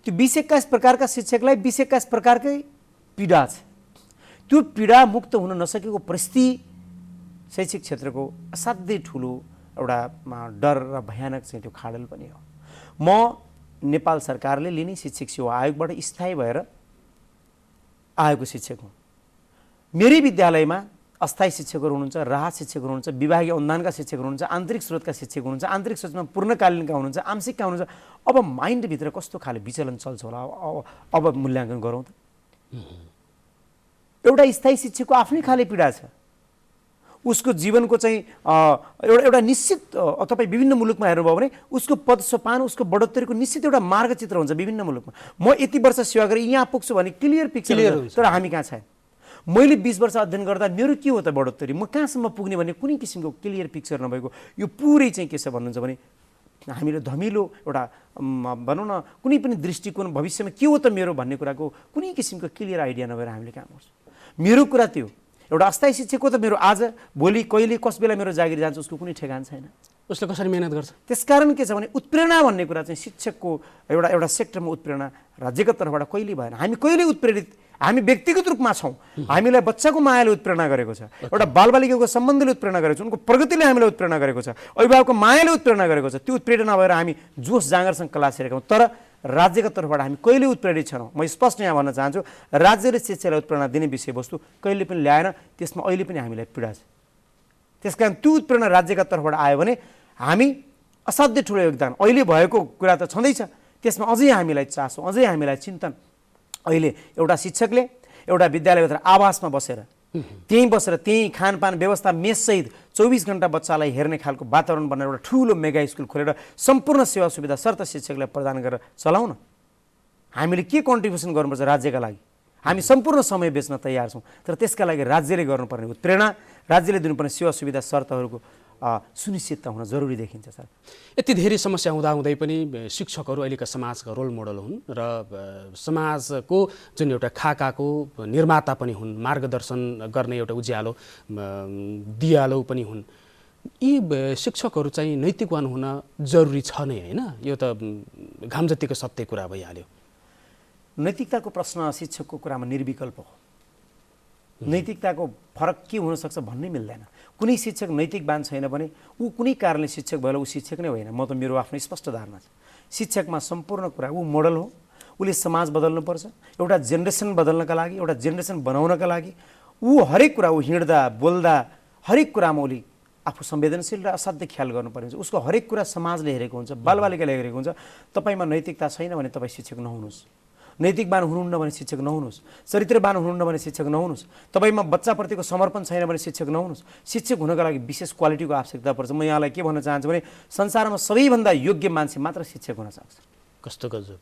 त्यो 20-21 प्रकारका शिक्षकलाई 20-21 प्रकारकै पीडा छ। त्यो पीडा मुक्त हुन नसकेको परिस्थिति शैक्षिक क्षेत्रको असाध्यै ठुलो एउटा डर र भयानक चाहिँ त्यो खाडल पनि हो। म नेपाल सरकारले लिने शिक्षक सेवा आयोगबाट स्थायी भएर आएको शिक्षक हुँ। मेरै विद्यालयमा अस्थायी शिक्षकहरू हुनुहुन्छ, राहत शिक्षकहरू हुनुहुन्छ, विभागीय अनुदानका शिक्षकहरू हुनुहुन्छ, आन्तरिक स्रोतका शिक्षक हुनुहुन्छ, आन्तरिक स्रोतमा पूर्णकालीनका हुनुहुन्छ, आंशिकका हुनुहुन्छ। अब माइन्डभित्र कस्तो खाले विचलन चल्छ होला, अब मूल्याङ्कन गरौँ त। एउटा स्थायी शिक्षकको आफ्नै खाले पीडा छ। उसको जीवनको चाहिँ एउटा निश्चित, तपाईँ विभिन्न मुलुकमा हेर्नुभयो भने उसको पद सोपान, उसको बढोत्तरीको निश्चित एउटा मार्गचित्र हुन्छ विभिन्न मुलुकमा। म यति वर्ष सेवा गरेँ यहाँ पुग्छु भने क्लियर पिक्चर हुन्छ, तर हामी कहाँ छैन। मैले 20 वर्ष अध्ययन गर्दा मेरो के हो त बढोत्तरी, म कहाँसम्म पुग्ने भन्ने कुनै किसिमको क्लियर पिक्चर नभएको यो पुरै चाहिँ के छ भन्नुहुन्छ भने हामीले धमिलो एउटा भनौँ न कुनै पनि दृष्टिकोण भविष्यमा के हो त मेरो भन्ने कुराको कुनै किसिमको क्लियर आइडिया नभएर हामीले काम गर्छौँ। मेरो कुरा त्यो एउटा अस्थायी शिक्षकको त मेरो आज भोलि कहिले कस बेला मेरो जागिर जान्छ उसको कुनै ठेगान छैन। उसले कसरी मेहनत गर्छ? त्यसकारण के छ भने उत्प्रेरणा भन्ने कुरा चाहिँ शिक्षकको एउटा सेक्टरमा उत्प्रेरणा राज्यको तर्फबाट कहिले भएन। हामी कहिले उत्प्रेरित, हामी व्यक्तिगत रूपमा छौँ। हामीलाई बच्चाको मायाले उत्प्रेरणा गरेको छ, एउटा बालबालिकाको सम्बन्धले उत्प्रेरणा गरेको छ, उनको प्रगतिले हामीलाई उत्प्रेरणा गरेको छ, अभिभावकको मायाले उत्प्रेरणा गरेको छ। त्यो उत्प्रेरणा भएर हामी जोस जाँगरसँग क्लास हेरेका हौँ, तर राज्यको तर्फबाट हामी कहिले उत्प्रेरित छैनौँ। म स्पष्ट यहाँ भन्न चाहन्छु, राज्यले शिक्षालाई उत्प्रेरणा दिने विषयवस्तु कहिले पनि ल्याएन, त्यसमा अहिले पनि हामीलाई पीडा छ। त्यसकारण त्यो उत्प्रेरणा राज्यका तर्फबाट आयो भने हामी असाध्यै ठुलो योगदान अहिले भएको कुरा त छँदैछ, त्यसमा अझै हामीलाई चासो, अझै हामीलाई चिन्तन। अहिले एउटा शिक्षकले एउटा विद्यालयभित्र आवासमा बसेर त्यहीँ बसेर त्यहीँ खानपान व्यवस्था मेससहित 24 घण्टा बच्चालाई हेर्ने खालको वातावरण बनाएर एउटा ठुलो मेगा स्कुल खोलेर सम्पूर्ण सेवा सुविधा शर्त शिक्षकलाई प्रदान गरेर चलाउन हामीले के कन्ट्रिब्युसन गर्नुपर्छ राज्यका लागि? हामी सम्पूर्ण समय बेच्न तयार छौँ, तर त्यसका लागि राज्यले गर्नुपर्ने उत्प्रेरणा, राज्यले दिनुपर्ने सेवा सुविधा शर्तहरूको सुनिश्चितता हुन जरुरी देखिन्छ सर। यति धेरै समस्या हुँदाहुँदै पनि शिक्षकहरू अहिलेका समाजका रोल मोडल हुन् र समाजको जुन एउटा खाकाको निर्माता पनि हुन्, मार्गदर्शन गर्ने एउटा उज्यालो दियालो पनि हुन्। यी शिक्षकहरू चाहिँ नैतिकवान हुन जरुरी छ नै होइन? यो त घाम जतिको सत्य कुरा भइहाल्यो। नैतिकताको प्रश्न शिक्षकको कुरामा निर्विकल्प हो। नैतिकताको फरक के हुनसक्छ भन्नै मिल्दैन। कुनै शिक्षक नैतिकवान छैन भने ऊ कुनै कारणले शिक्षक भएर ऊ शिक्षक नै होइन। म त मेरो आफ्नो स्पष्ट धारणा छ। शिक्षकमा सम्पूर्ण कुरा ऊ मोडल हो। उसले समाज बदल्नुपर्छ, एउटा जेनेरेसन बदल्नका लागि, एउटा जेनेरेसन बनाउनका लागि ऊ हरेक कुरा, ऊ हिँड्दा बोल्दा हरेक कुरामा उसले आफू संवेदनशील र असाध्य ख्याल गर्नुपर्ने हुन्छ। उसको हरेक कुरा समाजले हेरेको हुन्छ, बालबालिकाले हेरेको हुन्छ। तपाईँमा नैतिकता छैन भने तपाईँ शिक्षक नहुनुहोस्। नैतिकवान हुनुहुन्न भने शिक्षक नहुनुहोस्। चरित्रवान हुनुहुन्न भने शिक्षक नहुनुहोस्। तपाईँमा बच्चाप्रतिको समर्पण छैन भने शिक्षक नहुनुहोस्। शिक्षक हुनका लागि विशेष क्वालिटीको आवश्यकता पर्छ। म यहाँलाई के भन्न चाहन्छु भने संसारमा सबैभन्दा योग्य मान्छे मात्र शिक्षक हुन सक्छ। कस्तो गजब।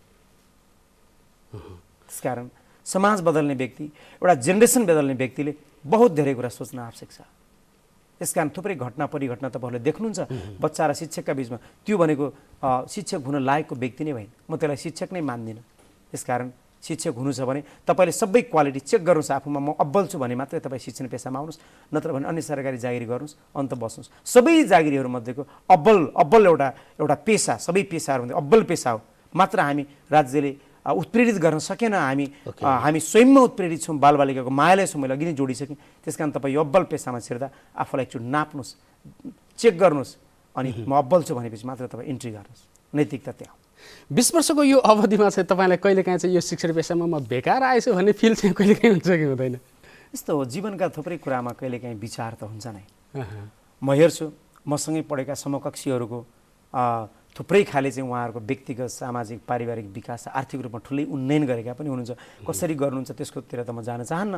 त्यसकारण समाज बदल्ने व्यक्ति, एउटा जेनेरेसन बदल्ने व्यक्तिले बहुत धेरै कुरा सोच्न आवश्यक छ। त्यसकारण थुप्रै घटना परिघटना तपाईँहरूले देख्नुहुन्छ बच्चा र शिक्षकका बिचमा। त्यो भनेको शिक्षक हुन लायकको व्यक्ति नै होइन। म त्यसलाई शिक्षक नै मान्दिनँ। त्यसकारण शिक्षक हुनु छ भने तपाईँले सबै क्वालिटी चेक गर्नुहोस्। आफूमा म अब्बल छु भने मात्रै तपाईँ शिक्षण पेसामा आउनुहोस्, नत्र भने अन्य सरकारी जागिरी गर्नुहोस्, अन्त बस्नुहोस्। सबै जागिरीहरूमध्येको अब्बल एउटा पेसा, सबै पेसाहरूमध्ये अब्बल पेसा हो। मात्र हामी राज्यले उत्प्रेरित गर्न सकेन। हामी स्वयंमा उत्प्रेरित छौँ, बालबालिकाको मायाले छौँ। मैले अघि नै जोडिसकेँ। त्यस कारण तपाईँ यो अब्बल पेसामा छिर्दा आफूलाई एकचोटि नाप्नुहोस्, चेक गर्नुहोस्, अनि म अब्बल छु भनेपछि मात्र तपाईँ इन्ट्री गर्नुहोस्। नैतिकता त्यहाँ। 20 वर्षको यो अवधिमा चाहिँ तपाईँलाई कहिलेकाहीँ चाहिँ यो शिक्षण पेसामा म बेकार आएछु भन्ने फिल चाहिँ कहिलेकाहीँ हुन्छ कि हुँदैन? यस्तो हो, जीवनका थुप्रै कुरामा कहिलेकाहीँ विचार त हुन्छ नै। म हेर्छु मसँगै पढेका समकक्षीहरूको थुप्रै खाले चाहिँ उहाँहरूको व्यक्तिगत, सामाजिक, पारिवारिक विकास, आर्थिक रूपमा ठुलै उन्नयन गरेका पनि हुनुहुन्छ। कसरी गर्नुहुन्छ त्यसकोतिर त म जान चाहन्न।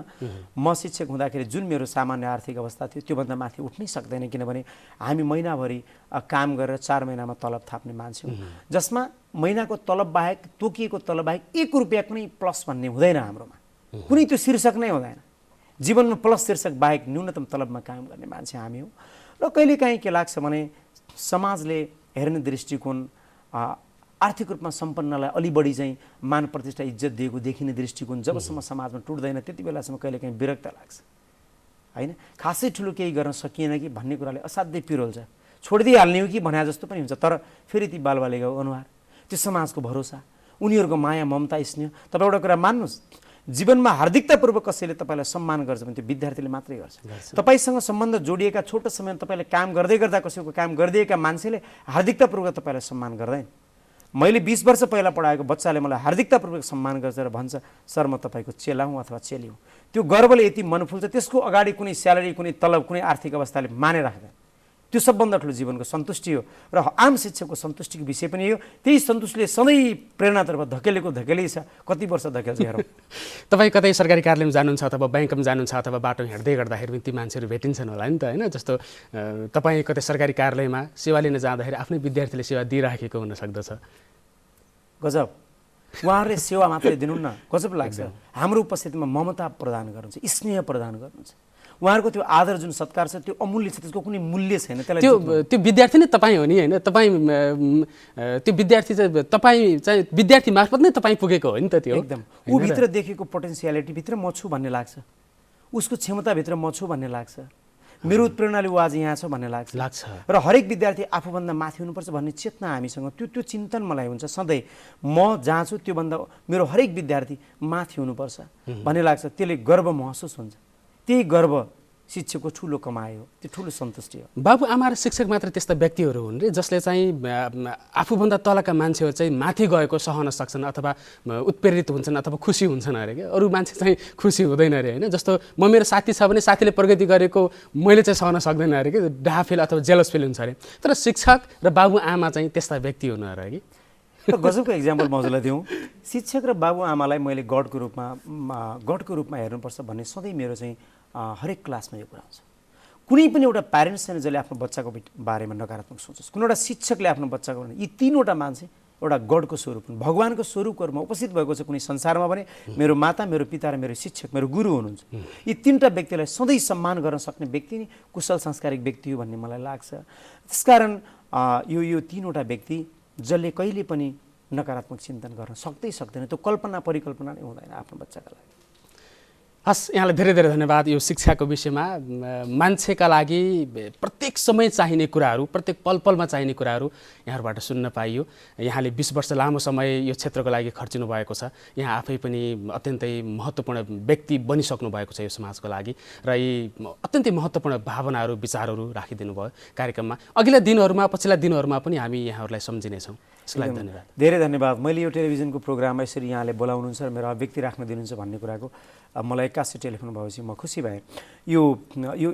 म शिक्षक हुँदाखेरि जुन मेरो सामान्य आर्थिक अवस्था थियो त्योभन्दा माथि उठ्नै सक्दैन। किनभने हामी महिनाभरि काम गरेर 4 महिनामा तलब थाप्ने मान्छे हौँ, जसमा महिनाको तलब बाहेक, तोकिएको तलब बाहेक 1 रुपियाँ कुनै प्लस भन्ने हुँदैन हाम्रोमा। कुनै त्यो शीर्षक नै हुँदैन। जीवनमा प्लस शीर्षक बाहेक न्यूनतम तलबमा काम गर्ने मान्छे हामी हौँ। र कहिलेकाहीँ के लाग्छ भने समाजले हेर्ने दृष्टिकोण, आर्थिक रूपमा सम्पन्नलाई अलि बढी चाहिँ मान प्रतिष्ठा इज्जत दिएको देखिने दृष्टिकोण जबसम्म समाजमा टुट्दैन त्यति बेलासम्म कहिलेकाहीँ विरक्त लाग्छ होइन। खासै ठुलो केही गर्न सकिएन कि भन्ने कुराले असाध्यै पिरोल्छ। छोडिदिइहाल्ने हो कि भने जस्तो पनि हुन्छ। तर फेरि ती बालबालिकाको अनुहार, त्यो समाजको भरोसा, उनीहरूको माया ममता स्नेह। तपाईँ एउटा कुरा मान्नुहोस्, जीवनमा हार्दिकतापूर्वक कसैले तपाईँलाई सम्मान गर्छ भने त्यो विद्यार्थीले मात्रै गर्छ। तपाईँसँग सम्बन्ध जोडिएका छोटो समयमा तपाईँले काम गर्दै गर्दा कसैको काम गरिदिएका मान्छेले हार्दिकतापूर्वक तपाईँलाई सम्मान गर्दैन। मैले 20 वर्ष पहिला पढाएको बच्चाले मलाई हार्दिकतापूर्वक सम्मान गर्छ र भन्छ सर म तपाईँको चेला हुँ अथवा चेली हुँ। त्यो गर्वले यति मन फुल्छ। त्यसको अगाडि कुनै स्यालेरी, कुनै तलब, कुनै आर्थिक अवस्थाले माने राख्दैन। त्यो सबभन्दा ठुलो जीवनको सन्तुष्टि हो। र आम शिक्षकको सन्तुष्टिको विषय पनि हो। त्यही सन्तुष्टिले सधैँ प्रेरणातर्फ धकेलै छ। कति वर्ष धकेल्छ हेरौँ। तपाईँ कतै सरकारी कार्यालयमा जानुहुन्छ अथवा ब्याङ्कमा जानुहुन्छ अथवा बाटो हिँड्दै गर्दाखेरि पनि ती मान्छेहरू भेटिन्छन् होला नि त होइन? जस्तो तपाईँ कतै सरकारी कार्यालयमा सेवा लिन जाँदाखेरि आफ्नै विद्यार्थीले सेवा दिइराखेको हुनसक्दछ। गजब। उहाँहरूले सेवा मात्रै दिनुहुन्न, गजब लाग्छ। हाम्रो उपस्थितिमा ममता प्रदान गर्नुहुन्छ, स्नेह प्रदान गर्नुहुन्छ। उहाँहरूको त्यो आदर जुन सत्कार छ त्यो अमूल्य छ। त्यसको कुनै मूल्य छैन। त्यो विद्यार्थी नै तपाईँ हो नि होइन? तपाईँ त्यो विद्यार्थी चाहिँ तपाईँ चाहिँ विद्यार्थी मार्फत नै तपाईँ पुगेको हो नि त? त्यो एकदम ऊ भित्र देखेको पोटेन्सियालिटी भित्र म छु भन्ने लाग्छ। उसको क्षमताभित्र म छु भन्ने लाग्छ। मेरो उत्प्रेरणाले ऊ आज यहाँ छ भन्ने लाग्छ। र हरेक विद्यार्थी आफूभन्दा माथि हुनुपर्छ भन्ने चेतना हामीसँग, त्यो चिन्तन मलाई हुन्छ सधैँ। म जहाँ छु त्योभन्दा मेरो हरेक विद्यार्थी माथि हुनुपर्छ भन्ने लाग्छ। त्यसले गर्व महसुस हुन्छ। त्यही गर्व शिक्षकको ठुलो कमाइ हो, त्यो ठुलो सन्तुष्टि हो। बाबु आमा र शिक्षक मात्र त्यस्ता व्यक्तिहरू हुन् रे जसले चाहिँ आफूभन्दा तलका मान्छेहरू चाहिँ माथि गएको सहन सक्छन् अथवा उत्प्रेरित हुन्छन् अथवा खुसी हुन्छन् अरे क्या। अरू मान्छे चाहिँ खुसी हुँदैन अरे होइन? जस्तो म मेरो साथी छ भने साथीले प्रगति गरेको मैले चाहिँ सहन सक्दैन अरे कि, डाहा फिल अथवा जेलस फिल हुन्छ अरे। तर शिक्षक र बाबु आमा चाहिँ त्यस्ता व्यक्ति हुनु अरे कि गजबको इक्जाम्पल म हजुरलाई दिउँ। शिक्षक र बाबुआमालाई मैले गडको रूपमा हेर्नुपर्छ भन्ने सधैँ मेरो चाहिँ हरेक क्लासमा यो कुरा हुन्छ। कुनै पनि एउटा प्यारेन्ट्स छैन जसले आफ्नो बच्चाको बारेमा नकारात्मक सोचोस्। कुनै एउटा शिक्षकले आफ्नो बच्चाको यी तीनवटा मान्छे एउटा गडको स्वरूप हुन्, भगवानको स्वरूपहरूमा उपस्थित भएको छ कुनै संसारमा भने मेरो माता, मेरो पिता र मेरो शिक्षक, मेरो गुरु हुनुहुन्छ। यी तीनटा व्यक्तिलाई सधैँ सम्मान गर्न सक्ने व्यक्ति नै कुशल संस्कारिक व्यक्ति हो भन्ने मलाई लाग्छ। त्यसकारण यो तीनवटा व्यक्ति जसले कहिले पनि नकारात्मक चिन्तन गर्न सक्दैन, त्यो कल्पना परिकल्पना नै हुँदैन आफ्नो बच्चाका लागि। हस्, यहाँलाई धेरै धेरै धन्यवाद। यो शिक्षाको विषयमा मान्छेका लागि प्रत्येक समय चाहिने कुराहरू, प्रत्येक पलमा चाहिने कुराहरू यहाँबाट सुन्न पाइयो। यहाँले 20 वर्ष लामो समय यो क्षेत्रको लागि खर्चिनु भएको छ। यहाँ आफै पनि अत्यन्तै महत्त्वपूर्ण व्यक्ति बनिसक्नु भएको छ यो समाजको लागि र यी अत्यन्तै महत्त्वपूर्ण भावनाहरू, विचारहरू राखिदिनु भयो कार्यक्रममा। अघिल्ला दिनहरूमा, पछिल्ला दिनहरूमा पनि हामी यहाँहरूलाई सम्झिनेछौँ। यसको लागि धन्यवाद। धेरै धन्यवाद। मैले यो टेलिभिजनको प्रोग्राममा यसरी यहाँले बोलाउनुहुन्छ र मेरो अभिव्यक्ति राख्न दिनुहुन्छ भन्ने कुराको मलाई एक्कासी टेलिफोन भएपछि म खुसी भएँ। यो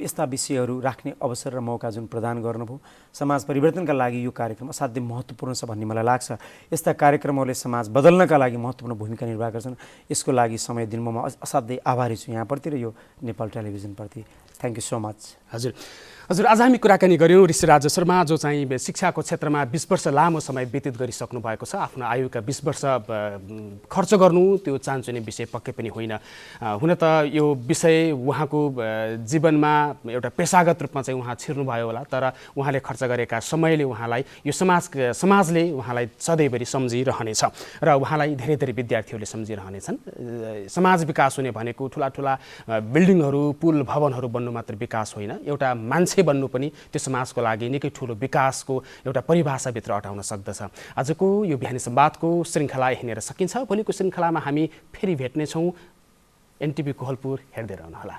यस्ता विषयहरू राख्ने अवसर र मौका जुन प्रदान गर्नुभयो, समाज परिवर्तनका लागि यो कार्यक्रम असाध्यै महत्त्वपूर्ण छ भन्ने मलाई लाग्छ। यस्ता कार्यक्रमहरूले समाज बदल्नका लागि महत्त्वपूर्ण भूमिका निर्वाह गर्छन्। यसको लागि समय दिनमा म असाध्यै आभारी छु यहाँप्रति र यो नेपाल टेलिभिजनप्रति। Thank you so much. हजुर, आज हामी कुराकानी गऱ्यौँ ऋषिराज शर्मा, जो चाहिँ शिक्षाको क्षेत्रमा 20 वर्ष लामो समय व्यतीत गरिसक्नु भएको छ। आफ्नो आयुका 20 वर्ष खर्च गर्नु त्यो चान्चुने विषय पक्कै पनि होइन। हुन त यो विषय उहाँको जीवनमा एउटा पेसागत रूपमा चाहिँ उहाँ छिर्नुभयो होला, तर उहाँले खर्च गरेका समयले उहाँलाई यो समाजले उहाँलाई सधैँभरि सम्झिरहनेछ र उहाँलाई धेरै धेरै विद्यार्थीहरूले सम्झिरहनेछन्। समाज विकास हुने भनेको ठुला बिल्डिङहरू, पुल, भवनहरू बन्नु मात्र विकास होइन, एउटा मान्छे बन्नु पनि त्यो समाजको लागि निकै ठुलो विकासको एउटा परिभाषाभित्र अटाउन सक्दछ। आजको यो बिहानी संवादको श्रृङ्खला यहीँनिर सकिन्छ। भोलिको श्रृङ्खलामा हामी फेरि भेट्नेछौँ। एनटिभी कोहलपुर हेर्दै रहनुहोला।